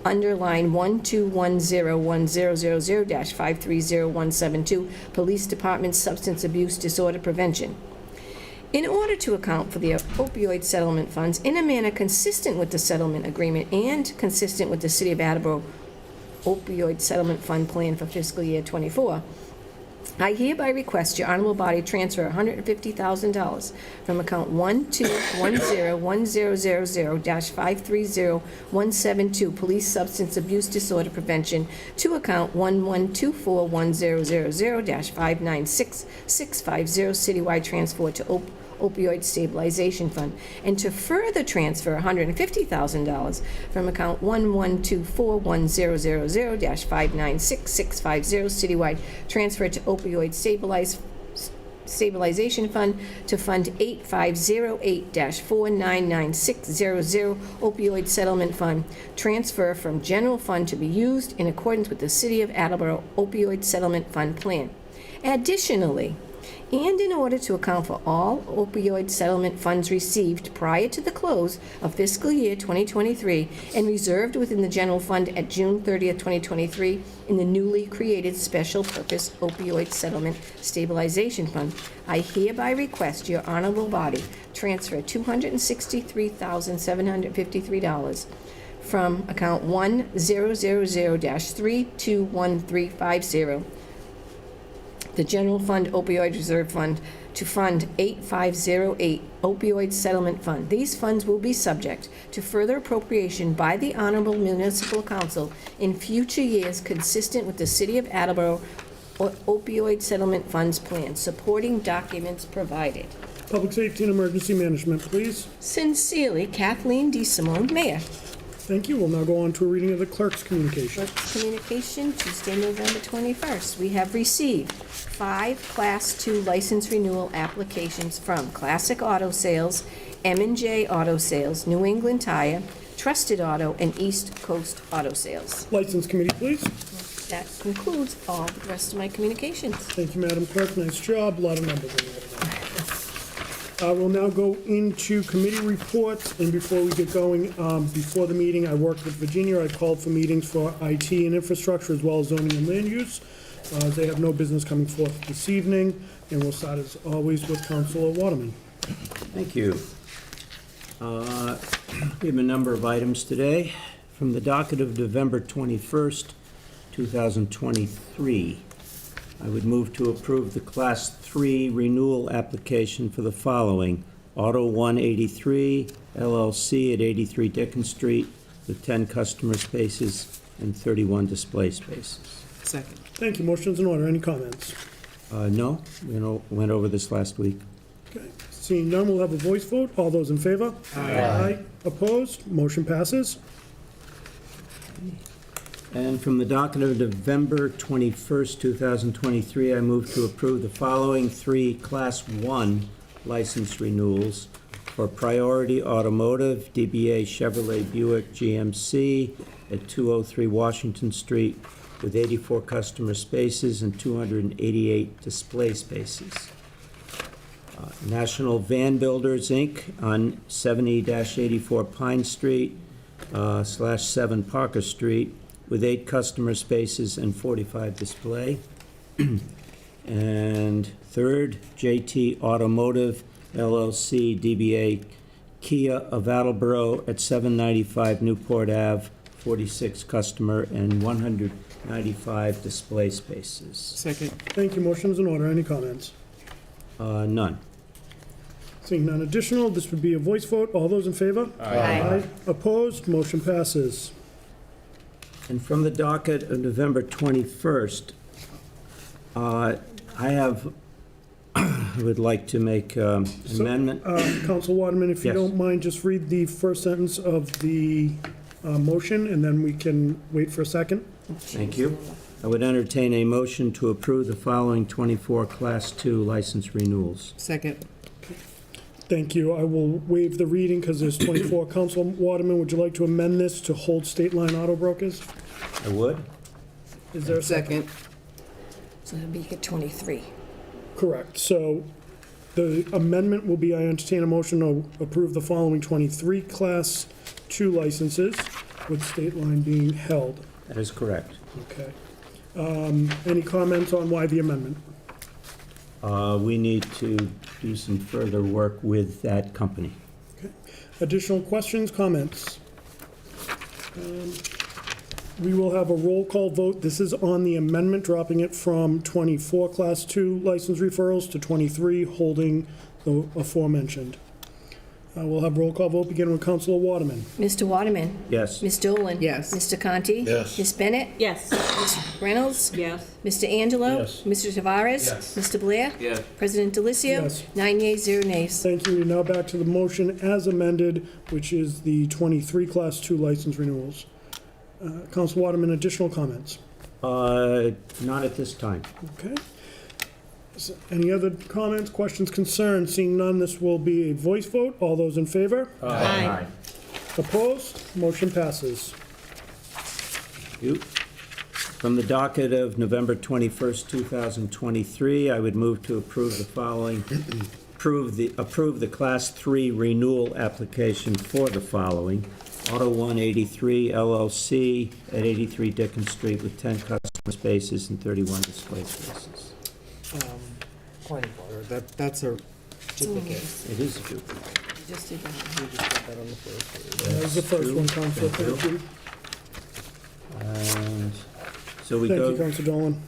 under line 1210100-530172, Police Department Substance Abuse Disorder Prevention. In order to account for the opioid settlement funds in a manner consistent with the settlement agreement and consistent with the City of Attleboro opioid settlement fund plan for fiscal year 24, I hereby request your honorable body transfer $150,000 from account 1210000-530172 Police Substance Abuse Disorder Prevention to account 1124100-596650 citywide transfer to Opioid Stabilization Fund, and to further transfer $150,000 from account 1124100-596650 citywide transfer to Opioid Stabilization Fund to Fund 8508-499600 Opioid Settlement Fund, transfer from general fund to be used in accordance with the City of Attleboro Opioid Settlement Fund Plan. Additionally, and in order to account for all opioid settlement funds received prior to the close of fiscal year 2023 and reserved within the general fund at June 30th, 2023 in the newly created Special Purpose Opioid Settlement Stabilization Fund, I hereby request your honorable body transfer $263,753 from account 1000-321350, the General Fund Opioid Reserve Fund, to Fund 8508 Opioid Settlement Fund. These funds will be subject to further appropriation by the Honorable Municipal Council in future years consistent with the City of Attleboro Opioid Settlement Funds Plan. Supporting documents provided. Public Safety and Emergency Management, please. Sincerely, Kathleen D. Simone, Mayor. Thank you. We'll now go on to a reading of the clerk's communication. Clerk's communication, Tuesday, November 21st. We have received 5 Class 2 license renewal applications from Classic Auto Sales, M&J Auto Sales, New England Tire, Trusted Auto, and East Coast Auto Sales. License Committee, please. That concludes all the rest of my communications. Thank you, Madam Clerk. Nice job. A lot of numbers in there tonight. We'll now go into committee reports, and before we get going, before the meeting, I worked with Virginia. I called for meetings for IT and infrastructure as well as zoning and land use. They have no business coming forth this evening, and we'll start as always with Councilor Waterman. Thank you. We have a number of items today. From the docket of November 21st, 2023, I would move to approve the Class 3 renewal application for the following: Auto 183 LLC at 83 Dickens Street with 10 customer spaces and 31 display spaces. Second. Thank you. Motion's in order. Any comments? No, we went over this last week. Okay. Seeing none, we'll have a voice vote. All those in favor? Aye. Opposed? Motion passes. And from the docket of November 21st, 2023, I move to approve the following 3 Class 1 license renewals for Priority Automotive, DBA Chevrolet Buick GMC at 203 Washington Street with 84 customer spaces and 288 display spaces. National Van Builders, Inc. on 70-84 Pine Street /7 Parker Street with 8 customer spaces and 45 display. And third, JT Automotive LLC, DBA Kia of Attleboro at 795 Newport Ave, 46 customer and 195 display spaces. Second. Thank you. Motion's in order. Any comments? None. Seeing none additional, this would be a voice vote. All those in favor? Aye. Opposed? Motion passes. And from the docket of November 21st, I would like to make an amendment. Council Waterman, if you Yes. don't mind, just read the first sentence of the motion, and then we can wait for a second. Thank you. I would entertain a motion to approve the following 24 Class 2 license renewals. Second. Thank you. I will waive the reading because there's 24. Council Waterman, would you like to amend this to hold State Line Auto Brokers? I would. Is there a second? So that'll be at 23. Correct. So the amendment will be, I entertain a motion to approve the following 23 Class 2 licenses with State Line being held. That is correct. Okay. Any comments on why the amendment? We need to do some further work with that company. Okay. Additional questions, comments? We will have a roll call vote. This is on the amendment, dropping it from 24 Class 2 license referrals to 23, holding the aforementioned. We'll have roll call vote beginning with Councilor Waterman. Mr. Waterman? Yes. Ms. Dolan? Yes. Mr. Conti? Yes. Ms. Bennett? Yes. Ms. Reynolds? Yes. Mr. Angelo? Yes. Mr. Tavares? Yes. Mr. Blair? Yes. President Delicio? Yes. 9 yeas, 0 nays. Thank you. Now back to the motion as amended, which is the 23 Class 2 license renewals. Councilor Waterman, additional comments? Not at this time. Okay. Any other comments, questions, concerns? Seeing none, this will be a voice vote. All those in favor? Aye. Opposed? Motion passes. You. From the docket of November 21st, 2023, I would move to approve the following, approve the Class 3 renewal application for the following. Auto 183 LLC at 83 Dickens Street with 10 customer spaces and 31 display spaces. Point of order, that's a duplicate. It is a duplicate. You just did that on the first page. That was the first one, Councilor. Thank you. And so we Thank go. you, Councilor Dolan.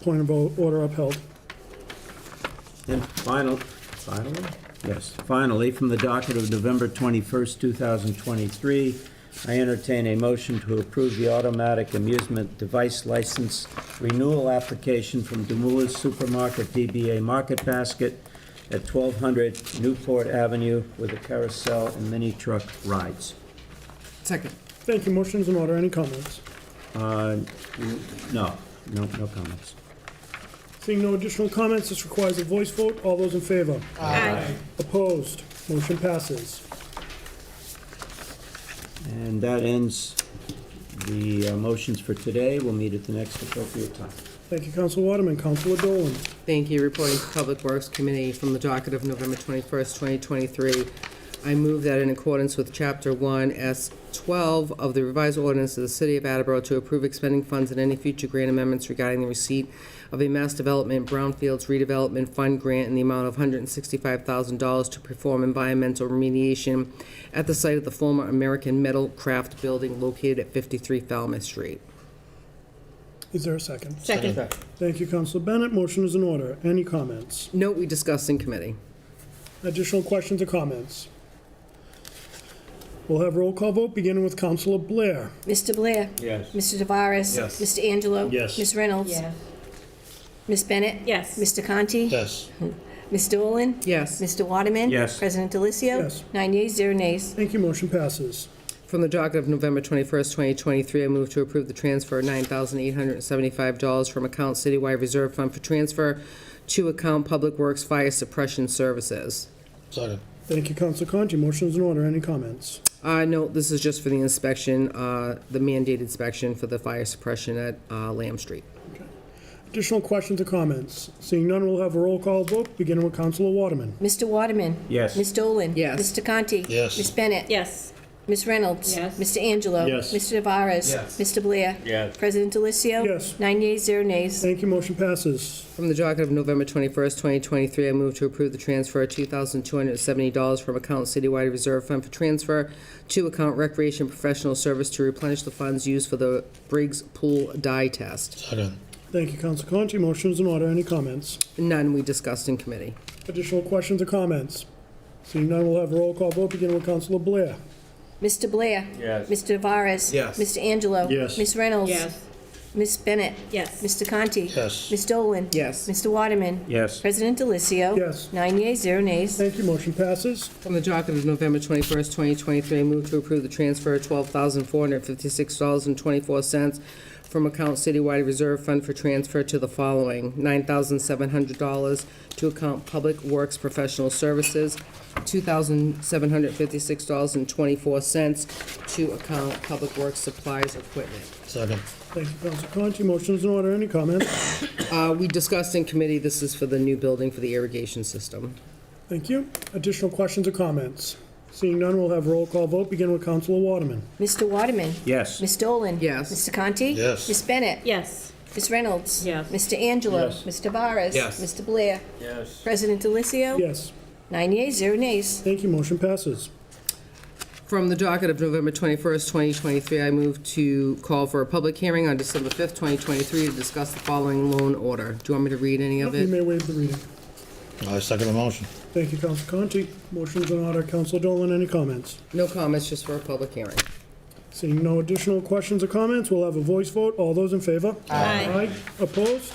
Point of order upheld. And finally, from the docket of November 21st, 2023, I entertain a motion to approve the automatic amusement device license renewal application from Demoulas Supermarket DBA Market Basket at 1200 Newport Avenue with a carousel and mini truck rides. Second. Thank you. Motion is in order. Any comments? No comments. Seeing no additional comments, this requires a voice vote. All those in favor? Aye. Opposed? Motion passes. And that ends the motions for today. We'll meet at the next appropriate time. Thank you, Councilor Waterman. Councilor Dolan. Thank you. Reporting to Public Works Committee from the docket of November 21st, 2023. I move that in accordance with Chapter 1, S12 of the revised ordinance of the City of Attleboro to approve expending funds in any future grant amendments regarding the receipt of a Mass Development Brownfields Redevelopment Fund grant in the amount of $165,000 to perform environmental remediation at the site of the former American Metal Craft Building located at 53 Falmouth Street. Is there a second? Second. Thank you, Councilor Bennett. Motion is in order. Any comments? Note we discussed in committee. Additional questions or comments? We'll have roll call vote beginning with Councilor Blair. Mr. Blair? Yes. Mr. Tavares? Yes. Mr. Angelo? Yes. Ms. Reynolds? Yes. Ms. Bennett? Yes. Mr. Conti? Yes. Ms. Dolan? Yes. Mr. Waterman? Yes. President Delicio? Yes. 9 yeas, 0 nays. Thank you. Motion passes. From the docket of November 21st, 2023, I move to approve the transfer of $9,875 from account Citywide Reserve Fund for transfer to account Public Works Fire Suppression Services. Second. Thank you, Councilor Conti. Motion is in order. Any comments? No, this is just for the inspection, the mandated inspection for the fire suppression at Lamb Street. Additional questions or comments? Seeing none, we'll have a roll call vote beginning with Councilor Waterman. Mr. Waterman? Yes. Ms. Dolan? Yes. Mr. Conti? Yes. Ms. Bennett? Yes. Ms. Reynolds? Yes. Mr. Angelo? Yes. Mr. Tavares? Yes. Mr. Blair? Yes. President Delicio? Yes. 9 yeas, 0 nays. Thank you. Motion passes. From the docket of November 21st, 2023, I move to approve the transfer of $2,270 from account Citywide Reserve Fund for transfer to account Recreation Professional Service to replenish the funds used for the Briggs Pool dye test. Second. Thank you, Councilor Conti. Motion is in order. Any comments? None we discussed in committee. Additional questions or comments? Seeing none, we'll have a roll call vote beginning with Councilor Blair. Mr. Blair? Yes. Mr. Tavares? Yes. Mr. Angelo? Yes. Ms. Reynolds? Yes. Ms. Bennett? Yes. Mr. Conti? Yes. Ms. Dolan? Yes. Mr. Waterman? Yes. President Delicio? Yes. 9 yeas, 0 nays. Thank you. Motion passes. From the docket of November 21st, 2023, I move to approve the transfer of $12,456.24 from account Citywide Reserve Fund for transfer to the following: $9,700 to account Public Works Professional Services, $2,756.24 to account Public Works Supplies Equipment. Second. Thank you, Councilor Conti. Motion is in order. Any comments? We discussed in committee, this is for the new building for the irrigation system. Thank you. Additional questions or comments? Seeing none, we'll have a roll call vote beginning with Councilor Waterman. Mr. Waterman? Yes. Ms. Dolan? Yes. Mr. Conti? Yes. Ms. Bennett? Yes. Ms. Reynolds? Yes. Mr. Angelo? Yes. Mr. Tavares? Yes. Mr. Blair? Yes. President Delicio? Yes. 9 yeas, 0 nays. Thank you. Motion passes. From the docket of November 21st, 2023, I move to call for a public hearing on December 5th, 2023 to discuss the following loan order. Do you want me to read any of You it? may waive the reading. I second the motion. Thank you, Council Conti. Motion's in order. Council Dolan, any comments? No comments, just for a public hearing. Seeing no additional questions or comments, we'll have a voice vote. All those in favor? Aye. Opposed?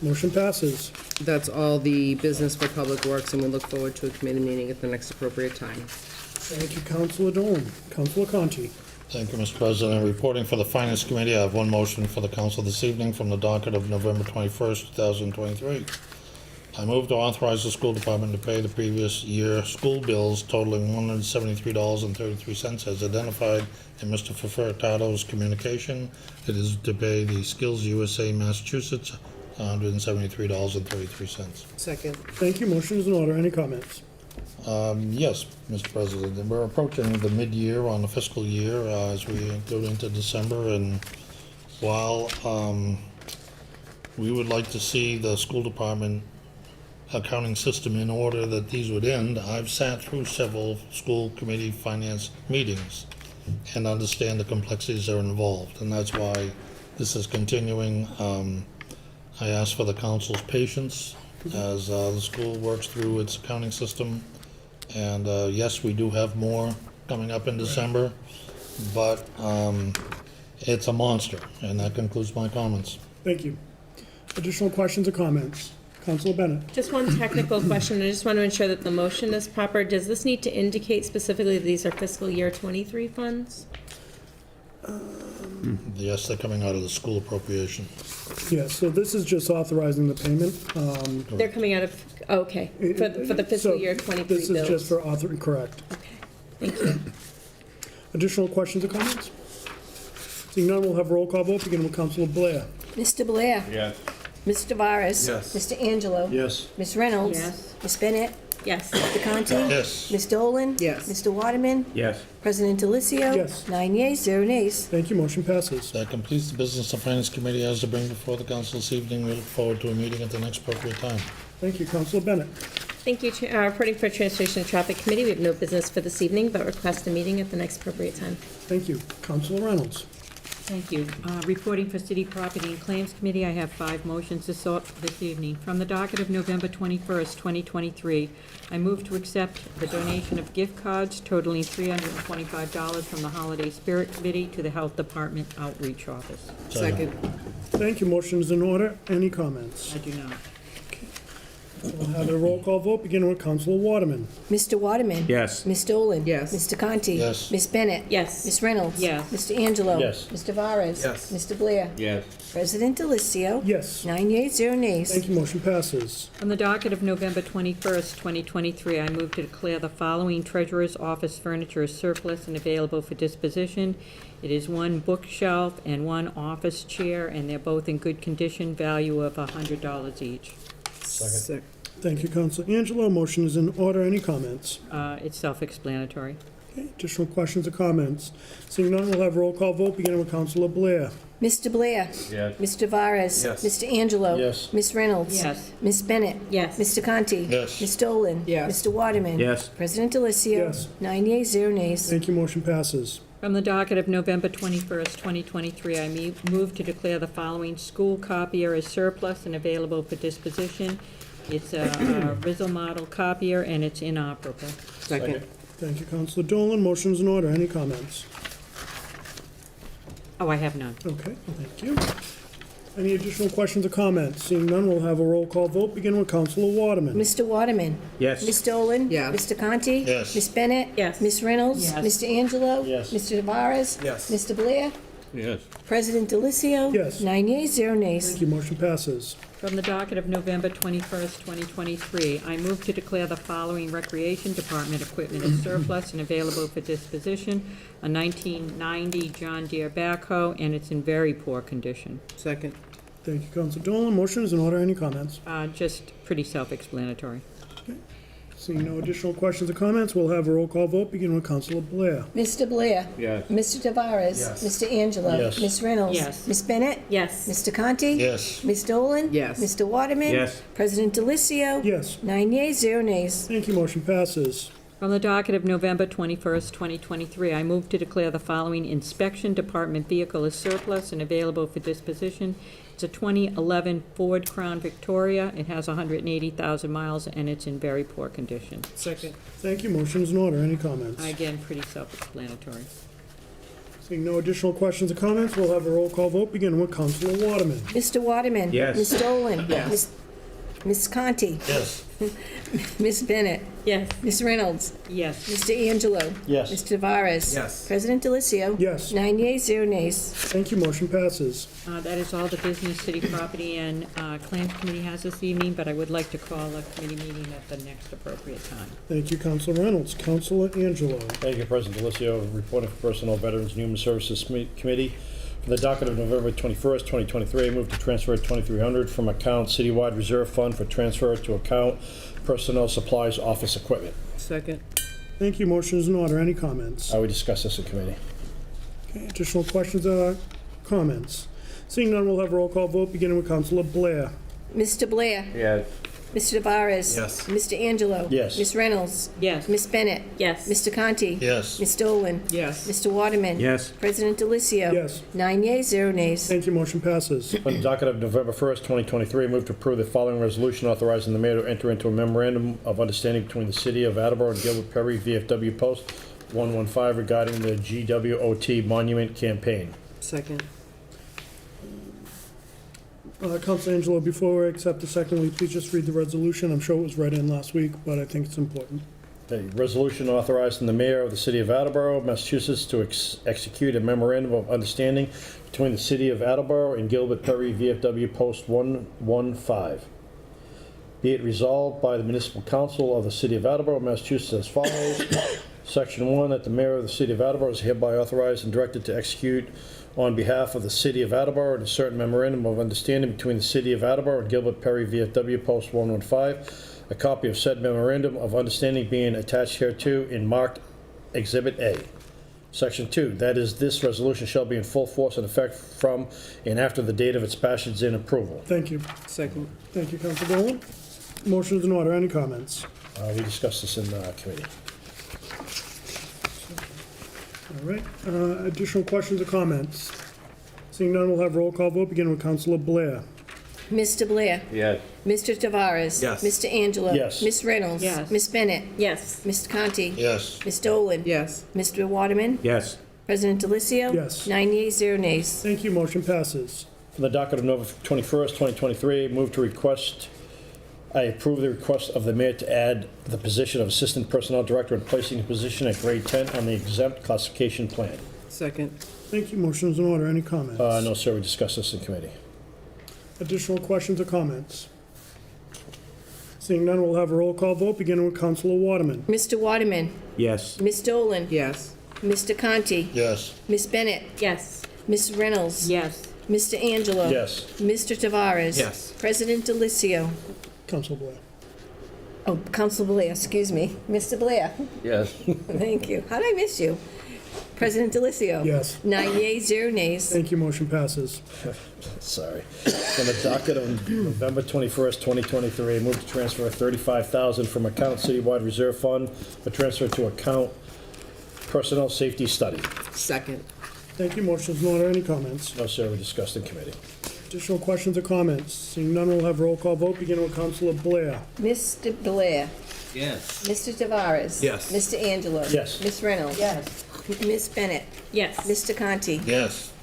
Motion passes. That's all the business for Public Works, and we look forward to a committee meeting at the next appropriate time. Thank you, Councilor Dolan. Councilor Conti. Thank you, Mr. President. Reporting for the Finance Committee, I have one motion for the council this evening from the docket of November 21st, 2023. I move to authorize the school department to pay the previous year school bills totaling $173.33 as identified in Mr. Furtado's communication. It is to pay the Skills USA Massachusetts $173.33. Second. Thank you. Motion is in order. Any comments? Yes, Mr. President, and we're approaching the mid-year on the fiscal year as we go into December, and while we would like to see the school department accounting system in order that these would end, I've sat through several school committee finance meetings and understand the complexities that are involved, and that's why this is continuing. I ask for the council's patience as the school works through its accounting system. And yes, we do have more coming up in December, but it's a monster. And that concludes my comments. Thank you. Additional questions or comments? Councilor Bennett. Just one technical question. I just want to ensure that the motion is proper. Does this need to indicate specifically that these are fiscal year 23 funds? Yes, they're coming out of the school appropriation. Yes, so this is just authorizing the payment. They're coming out of, okay, for the fiscal So year 23 This bills. is just for author, correct. Thank you. Additional questions or comments? Seeing none, we'll have a roll call vote, beginning with Councilor Blair. Mr. Blair? Yes. Mr. Tavares? Yes. Mr. Angelo? Yes. Ms. Reynolds? Yes. Ms. Bennett? Yes. Mr. Conti? Yes. Ms. Dolan? Yes. Mr. Waterman? Yes. President Delicio? Yes. 9 yeas, 0 nays. Thank you, motion passes. That completes the business the Finance Committee has to bring before the council this evening. We look forward to a meeting at the next appropriate time. Thank you, Councilor Bennett. Thank you. Reporting for Transportation and Traffic Committee, we have no business for this evening, but request a meeting at the next appropriate time. Thank you. Councilor Reynolds. Thank you. Reporting for City Property and Claims Committee, I have 5 motions this evening. From the docket of November 21st, 2023, I move to accept the donation of gift cards totaling $325 from the Holiday Spirit Committee to the Health Department Outreach Office. Second. Thank you, motion is in order. Any comments? I do not. We'll have a roll call vote, beginning with Councilor Waterman. Mr. Waterman? Yes. Ms. Dolan? Yes. Mr. Conti? Yes. Ms. Bennett? Yes. Ms. Reynolds? Yes. Mr. Angelo? Yes. Mr. Tavares? Yes. Mr. Blair? Yes. President Delicio? Yes. 9 yeas, 0 nays. Thank you, motion passes. On the docket of November 21st, 2023, I move to declare the following Treasurer's Office furniture as surplus and available for disposition. It is 1 bookshelf and 1 office chair, and they're both in good condition, value of $100 each. Second. Thank you, Councilor Angelo. Motion is in order. Any comments? It's self-explanatory. Okay, additional questions or comments? Seeing none, we'll have a roll call vote, beginning with Councilor Blair. Mr. Blair? Yes. Mr. Tavares? Yes. Mr. Angelo? Yes. Ms. Reynolds? Yes. Ms. Bennett? Yes. Mr. Conti? Yes. Ms. Dolan? Yes. Mr. Waterman? Yes. President Delicio? Yes. 9 yeas, 0 nays. Thank you, motion passes. From the docket of November 21st, 2023, I move to declare the following school copier as surplus and available for disposition. It's a Rizzo model copier, and it's inoperable. Second. Thank you, Councilor Dolan. Motion is in order. Any comments? Oh, I have none. Okay, thank you. Any additional questions or comments? Seeing none, we'll have a roll call vote, beginning with Councilor Waterman. Mr. Waterman? Yes. Ms. Dolan? Yes. Mr. Conti? Yes. Ms. Bennett? Yes. Ms. Reynolds? Yes. Mr. Angelo? Yes. Mr. Tavares? Yes. Mr. Blair? Yes. Yes. President Delicio? 9 yeas, 0 nays. Thank you, motion passes. From the docket of November 21st, 2023, I move to declare the following Recreation Department equipment as surplus and available for disposition. A 1990 John Deere backhoe, and it's in very poor condition. Second. Thank you, Councilor Dolan. Motion is in order. Any comments? Just pretty self-explanatory. Seeing no additional questions or comments, we'll have a roll call vote, beginning with Councilor Blair. Mr. Blair? Yes. Mr. Tavares? Yes. Mr. Angelo? Yes. Ms. Reynolds? Yes. Ms. Bennett? Yes. Mr. Conti? Yes. Ms. Dolan? Yes. Mr. Waterman? Yes. President Delicio? Yes. 9 yeas, 0 nays. Thank you, motion passes. From the docket of November 21st, 2023, I move to declare the following inspection department vehicle as surplus and available for disposition. It's a 2011 Ford Crown Victoria. It has 180,000 miles, and it's in very poor condition. Second. Thank you. Motion is in order. Any comments? Again, pretty self-explanatory. Seeing no additional questions or comments, we'll have a roll call vote, beginning with Councilor Waterman. Mr. Waterman? Yes. Ms. Dolan? Yes. Ms. Conti? Yes. Ms. Bennett? Yes. Ms. Reynolds? Yes. Mr. Angelo? Yes. Mr. Tavares? Yes. President Delicio? Yes. 9 yeas, 0 nays. Thank you. Motion passes. That is all the business City Property and Claims Committee has this evening, but I would like to call a committee meeting at the next appropriate time. Thank you, Councilor Reynolds. Councilor Angelo. Thank you, President Delicio. Reporting for Personnel, Veterans, and Human Services Committee. For the docket of November 21st, 2023, I move to transfer $2,300 from account Citywide Reserve Fund for transfer to account Personnel Supplies Office Equipment. Second. Thank you. Motion is in order. Any comments? We discussed this in committee. Okay, additional questions or comments? Seeing none, we'll have a roll call vote, beginning with Councilor Blair. Mr. Blair? Yes. Mr. Tavares? Yes. Mr. Angelo? Yes. Ms. Reynolds? Yes. Ms. Bennett? Yes. Mr. Conti? Yes. Ms. Dolan? Yes. Mr. Waterman? Yes. President Delicio? Yes. 9 yeas, 0 nays. Thank you. Motion passes. On the docket of November 1st, 2023, I move to approve the following resolution authorizing the mayor to enter into a memorandum of understanding between the City of Attleboro and Gilbert Perry, VFW Post 115, regarding the GWOT Monument Campaign. Second. Councilor Angelo, before we accept the second, will you please just read the resolution? I'm sure it was read in last week, but I think it's important. A resolution authorizing the mayor of the City of Attleboro, Massachusetts, to execute a memorandum of understanding between the City of Attleboro and Gilbert Perry, VFW Post 115. Be it resolved by the Municipal Council of the City of Attleboro, Massachusetts, as follows. Section 1, that the mayor of the City of Attleboro is hereby authorized and directed to execute on behalf of the City of Attleboro a certain memorandum of understanding between the City of Attleboro and Gilbert Perry, VFW Post 115. A copy of said memorandum of understanding being attached hereto in marked Exhibit A. Section 2, that is, this resolution shall be in full force and effect from and after the date of its passage and approval. Thank you. Second. Thank you, Councilor Dolan. Motion is in order. Any comments? We discussed this in committee. All right. Additional questions or comments? Seeing none, we'll have roll call vote, beginning with Councilor Blair. Mr. Blair? Yes. Mr. Tavares? Yes. Mr. Angelo? Yes. Ms. Reynolds? Yes. Ms. Bennett? Yes. Mr. Conti? Yes. Ms. Dolan? Yes. Mr. Waterman? Yes. President Delicio? Yes. 9 yeas, 0 nays. Thank you. Motion passes. For the docket of November 21st, 2023, I approve the request of the mayor to add the position of Assistant Personnel Director and placing the position at grade 10 on the exempt classification plan. Second. Thank you. Motion is in order. Any comments? No, sir, we discussed this in committee. Additional questions or comments? Seeing none, we'll have a roll call vote, beginning with Councilor Waterman. Mr. Waterman? Yes. Ms. Dolan? Yes. Mr. Conti? Yes. Ms. Bennett? Yes. Ms. Reynolds? Yes. Mr. Angelo? Yes. Mr. Tavares? Yes. President Delicio? Councilor Blair. Oh, Council Blair, excuse me. Mr. Blair? Yes. Thank you. How did I miss you? President Delicio? Yes. 9 yeas, 0 nays. Thank you. Motion passes. Sorry. On the docket of November 21st, 2023, I move to transfer $35,000 from account Citywide Reserve Fund for transfer to account Personnel Safety Study. Second. Thank you. Motion is in order. Any comments? No, sir, we discussed in committee. Additional questions or comments? Seeing none, we'll have roll call vote, beginning with Councilor Blair. Mr. Blair? Yes. Mr. Tavares? Yes. Mr. Angelo? Yes. Ms. Reynolds? Yes. Ms. Bennett? Yes. Mr. Conti? Yes.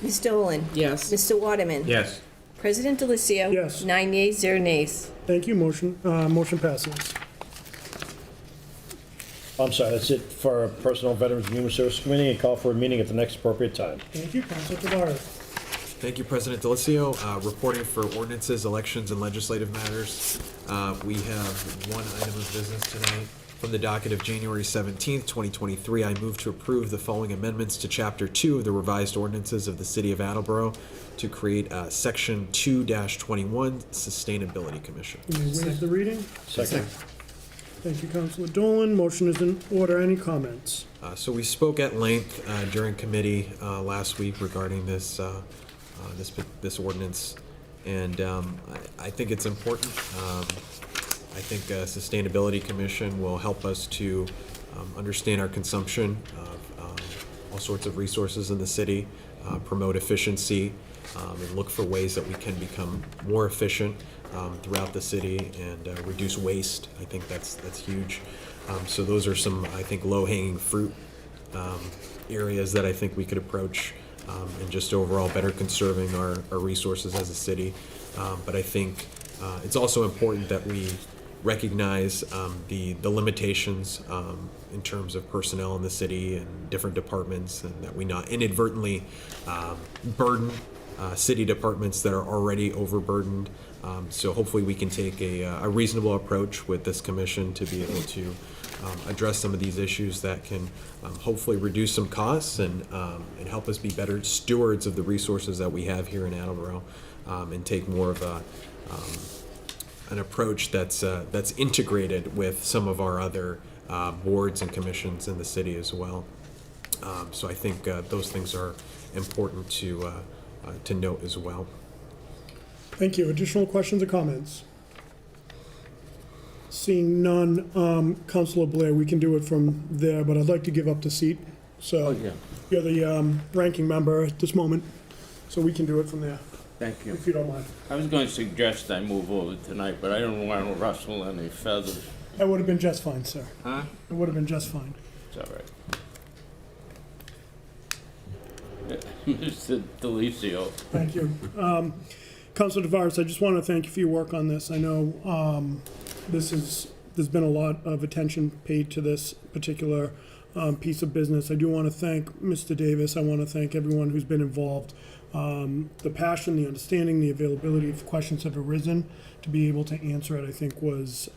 Ms. Dolan? Yes. Mr. Waterman? Yes. President Delicio? Yes. 9 yeas, 0 nays. Thank you. Motion passes. I'm sorry, that's it for Personnel, Veterans, and Human Services Committee, and call for a meeting at the next appropriate time. Thank you. Councilor Tavares. Thank you, President Delicio. Reporting for ordinances, elections, and legislative matters. We have one item of business tonight. From the docket of January 17th, 2023, I move to approve the following amendments to Chapter 2 of the revised ordinances of the City of Attleboro to create Section 2-21 Sustainability Commission. You may waive the reading. Second. Thank you, Councilor Dolan. Motion is in order. Any comments? So we spoke at length during committee last week regarding this this ordinance, and I think it's important. I think a Sustainability Commission will help us to understand our consumption of all sorts of resources in the city, promote efficiency, and look for ways that we can become more efficient throughout the city and reduce waste. I think that's huge. So those are some, I think, low-hanging fruit areas that I think we could approach, and just overall better conserving our resources as a city. But I think it's also important that we recognize the limitations in terms of personnel in the city and different departments, and that we not inadvertently burden city departments that are already overburdened. So hopefully we can take a reasonable approach with this commission to be able to address some of these issues that can hopefully reduce some costs and help us be better stewards of the resources that we have here in Attleboro, and take more of an approach that's integrated with some of our other boards and commissions in the city as well. So I think those things are important to note as well. Thank you. Additional questions or comments? Seeing none, Councilor Blair, we can do it from there, but I'd like to give up the seat. So you're the ranking member at this moment, so we can do it from there. Thank you. If you don't mind. I was going to suggest I move over tonight, but I don't want to rustle any feathers. That would have been just fine, sir. Huh? It would have been just fine. It's all right. Mr. Delicio. Thank you. Councilor Tavares, I just want to thank you for your work on this. I know there's been a lot of attention paid to this particular piece of business. I do want to thank Mr. Davis. I want to thank everyone who's been involved. The passion, the understanding, the availability of questions that have arisen, to be able to answer it, I think was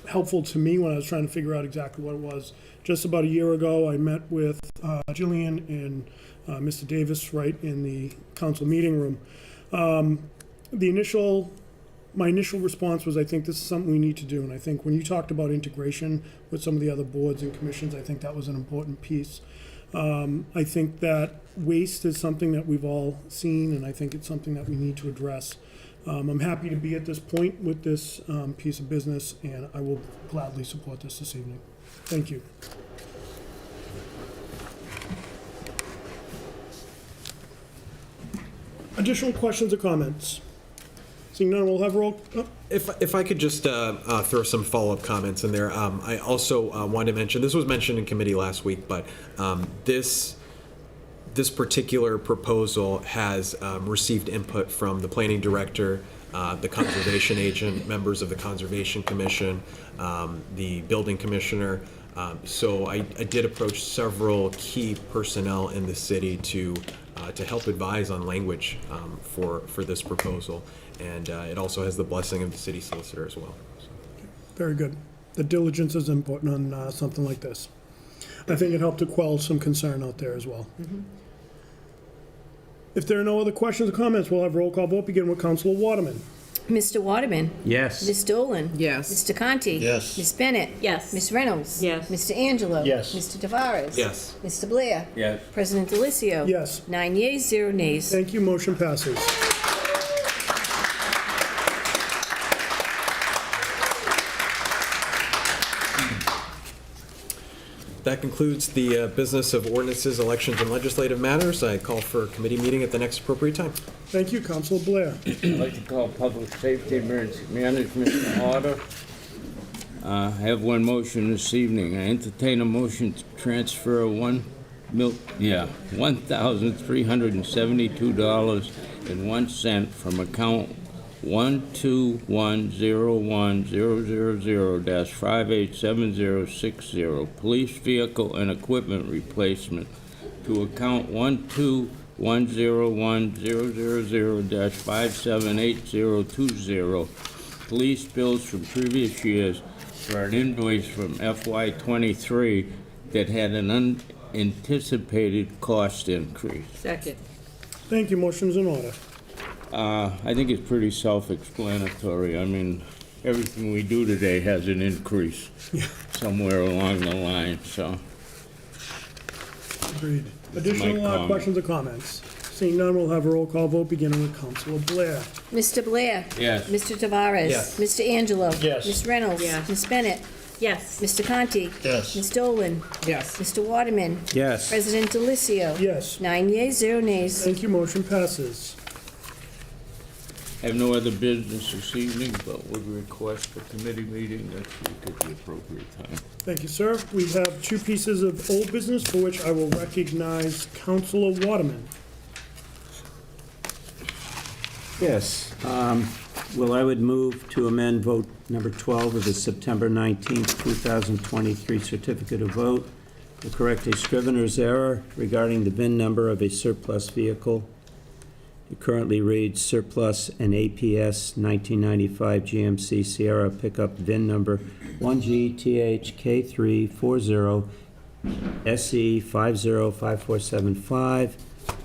helpful to me when I was trying to figure out exactly what it was. Just about a year ago, I met with Jillian and Mr. Davis right in the council meeting room. My initial response was, I think this is something we need to do. And I think when you talked about integration with some of the other boards and commissions, I think that was an important piece. I think that waste is something that we've all seen, and I think it's something that we need to address. I'm happy to be at this point with this piece of business, and I will gladly support this evening. Thank you. Additional questions or comments? Seeing none, we'll have roll. Oh. If I could just throw some follow-up comments in there. I also wanted to mention, this was mentioned in committee last week, but this particular proposal has received input from the planning director, the conservation agent, members of the Conservation Commission, the building commissioner. So I did approach several key personnel in the city to help advise on language for this proposal. And it also has the blessing of the city solicitor as well. So. Very good. The diligence is important on something like this. I think it helped to quell some concern out there as well. Mm-hmm. If there are no other questions or comments, we'll have roll call vote. Begin with Councilor Waterman. Mr. Waterman? Yes. Ms. Dolan? Yes. Mr. Conti? Yes. Ms. Bennett? Yes. Ms. Reynolds? Yes. Mr. Angelo? Yes. Mr. Tavares? Yes. Mr. Blair? Yes. President Delicio? Yes. 9 yeas, 0 nays. Thank you. Motion passes. That concludes the business of ordinances, elections, and legislative matters. I call for a committee meeting at the next appropriate time. Thank you, Councilor Blair. I'd like to call Public Safety Emergency Management to order. I have one motion this evening. I entertain a motion to transfer $1,372.01 from account 121010000-587060 police vehicle and equipment replacement to account 121010000-578020 police bills from previous years for an invoice from FY23 that had an unanticipated cost increase. Second. Thank you. Motion's in order. I think it's pretty self-explanatory. I mean, everything we do today has an increase somewhere along the line, so. Agreed. Additional questions or comments? Seeing none, we'll have a roll call vote beginning with Councilor Blair. Mr. Blair? Yes. Mr. Tavares? Yes. Mr. Angelo? Yes. Ms. Reynolds? Yes. Ms. Bennett? Yes. Mr. Conti? Yes. Ms. Dolan? Yes. Mr. Waterman? Yes. President Delicio? Yes. 9 yeas, 0 nays. Thank you, motion passes. I have no other business this evening, but would request a committee meeting next week at the appropriate time. Thank you, sir. We have two pieces of old business for which I will recognize Councilor Waterman. Yes. Well, I would move to amend vote number 12 of the September 19th, 2023 certificate of vote to correct a scrivener's error regarding the VIN number of a surplus vehicle. It currently reads surplus and APS 1995 GMC Sierra pickup VIN number 1GTHK340 SE505475.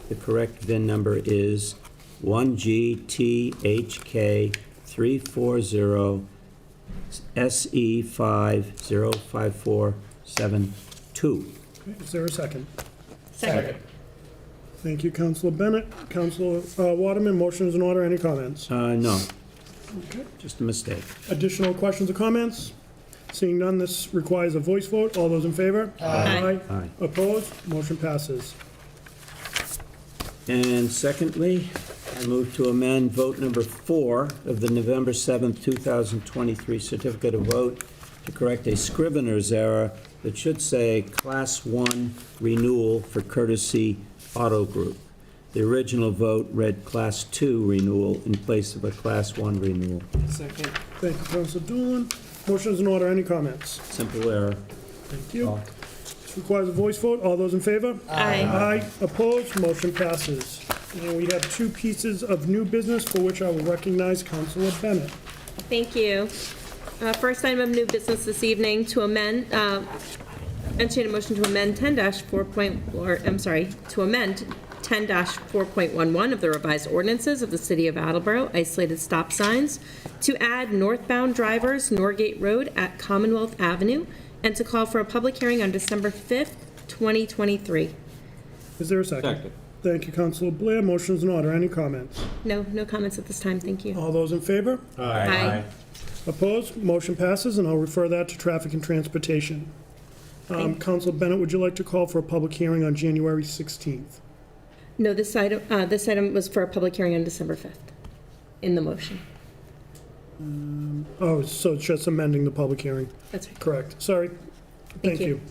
The correct VIN number is 1GTHK340 SE505472. Okay, is there a second? Second. Thank you, Councilor Bennett. Councilor Waterman, motion is in order. Any comments? No, Okay. just a mistake. Additional questions or comments? Seeing none, this requires a voice vote. All those in favor? Aye. Aye. Opposed? Motion passes. And secondly, I move to amend vote number 4 of the November 7th, 2023 certificate of vote to correct a scrivener's error that should say Class 1 renewal for Courtesy Auto Group. The original vote read Class 2 renewal in place of a Class 1 renewal. Second. Thank you, Councilor Dolan. Motion is in order. Any comments? Simple error. Thank you. This requires a voice vote. All those in favor? Aye. Aye. Opposed? Motion passes. And we have two pieces of new business for which I will recognize Councilor Bennett. Thank you. First item of new business this evening to amend, entertain a motion to amend 10-4.11 of the revised ordinances of the City of Attleboro, isolated stop signs, to add northbound drivers Norgate Road at Commonwealth Avenue, and to call for a public hearing on December 5th, 2023. Is there a second? Second. Thank you, Councilor Blair. Motion is in order. Any comments? No comments at this time, thank you. All those in favor? Aye. Opposed? Motion passes, and I'll refer that to Traffic and Transportation. Councilor Bennett, would you like to call for a public hearing on January 16th? No, this item was for a public hearing on December 5th, in the motion. Oh, so it's just amending the public hearing. That's right. Correct. Sorry. Thank you.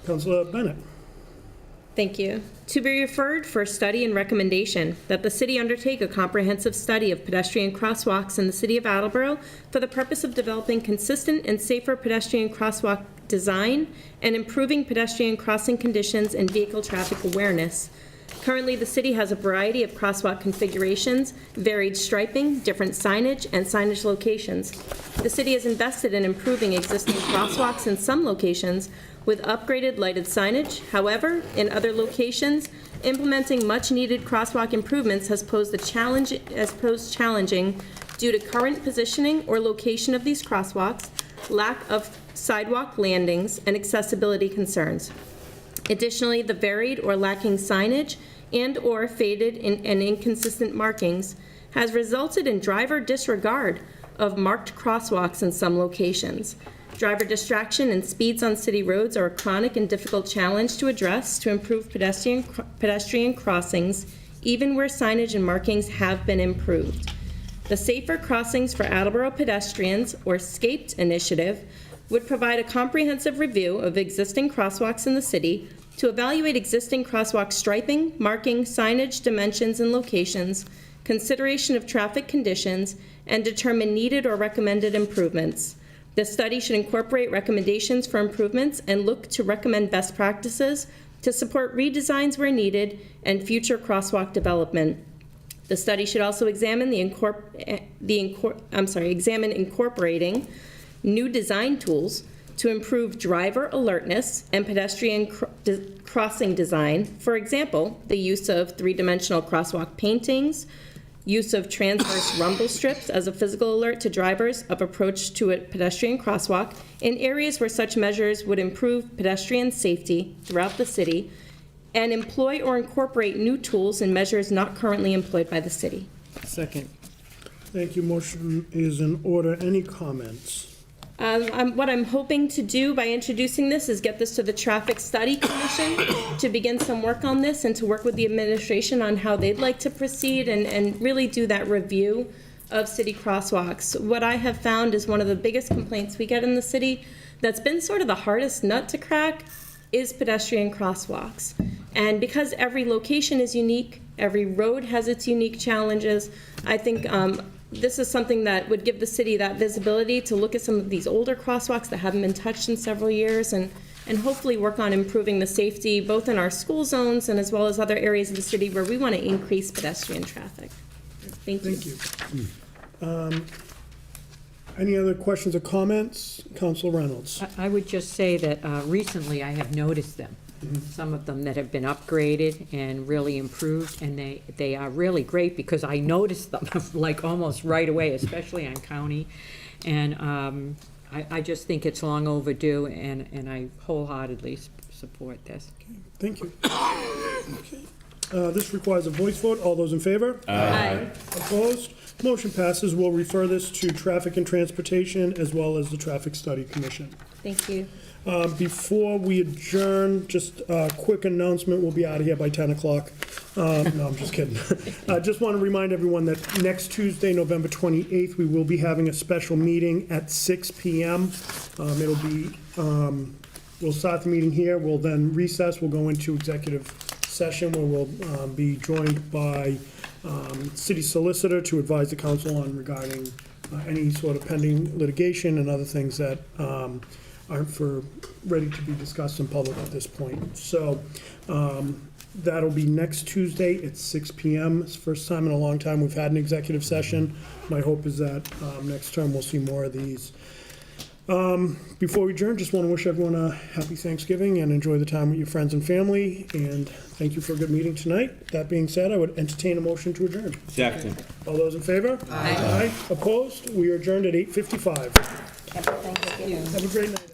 Councilor Bennett. Thank you. To be referred for study and recommendation that the city undertake a comprehensive study of pedestrian crosswalks in the city of Attleboro for the purpose of developing consistent and safer pedestrian crosswalk design and improving pedestrian crossing conditions and vehicle traffic awareness. Currently, the city has a variety of crosswalk configurations, varied striping, different signage, and signage locations. The city has invested in improving existing crosswalks in some locations with upgraded lighted signage. However, in other locations, implementing much-needed crosswalk improvements has posed challenging due to current positioning or location of these crosswalks, lack of sidewalk landings, and accessibility concerns. Additionally, the varied or lacking signage and/or faded and inconsistent markings has resulted in driver disregard of marked crosswalks in some locations. Driver distraction and speeds on city roads are a chronic and difficult challenge to address to improve pedestrian crossings, even where signage and markings have been improved. The Safer Crossings for Attleboro Pedestrians, or SCAPED initiative, would provide a comprehensive review of existing crosswalks in the city to evaluate existing crosswalk striping, marking, signage, dimensions, and locations, consideration of traffic conditions, and determine needed or recommended improvements. The study should incorporate recommendations for improvements and look to recommend best practices to support redesigns where needed and future crosswalk development. The study should also examine examine incorporating new design tools to improve driver alertness and pedestrian crossing design. For example, the use of three-dimensional crosswalk paintings, use of transverse rumble strips as a physical alert to drivers of approach to a pedestrian crosswalk in areas where such measures would improve pedestrian safety throughout the city, and employ or incorporate new tools and measures not currently employed by the city. Second. Thank you. Motion is in order. Any comments? What I'm hoping to do by introducing this is get this to the Traffic Study Commission to begin some work on this and to work with the administration on how they'd like to proceed and really do that review of city crosswalks. What I have found is one of the biggest complaints we get in the city that's been sort of the hardest nut to crack is pedestrian crosswalks. And because every location is unique, every road has its unique challenges, I think this is something that would give the city that visibility to look at some of these older crosswalks that haven't been touched in several years and hopefully work on improving the safety both in our school zones and as well as other areas of the city where we want to increase pedestrian traffic. Thank you. Thank you. Any other questions or comments? Council Reynolds. I would just say that recently I have noticed them. Some of them that have been upgraded and really improved, and they are really great because I noticed them like almost right away, especially on County. And I just think it's long overdue, and I wholeheartedly support this. Thank you. Okay. This requires a voice vote. All those in favor? Aye. Opposed? Motion passes. We'll refer this to Traffic and Transportation as well as the Traffic Study Commission. Thank you. Before we adjourn, just a quick announcement. We'll be out of here by 10 o'clock. No, I'm just kidding. I just want to remind everyone that next Tuesday, November 28th, we will be having a special meeting at 6 p.m. It'll be, we'll start the meeting here. We'll then recess. We'll go into executive session where we'll be joined by city solicitor to advise the council on regarding any sort of pending litigation and other things that aren't ready to be discussed in public at this point. So that'll be next Tuesday at 6 p.m. It's the first time in a long time we've had an executive session. My hope is that next time we'll see more of these. Before we adjourn, just want to wish everyone a happy Thanksgiving and enjoy the time with your friends and family. And thank you for a good meeting tonight. That being said, I would entertain a motion to adjourn. Second. All those in favor? Aye. Opposed? We are adjourned at 8:55. Thank you. Have a great night.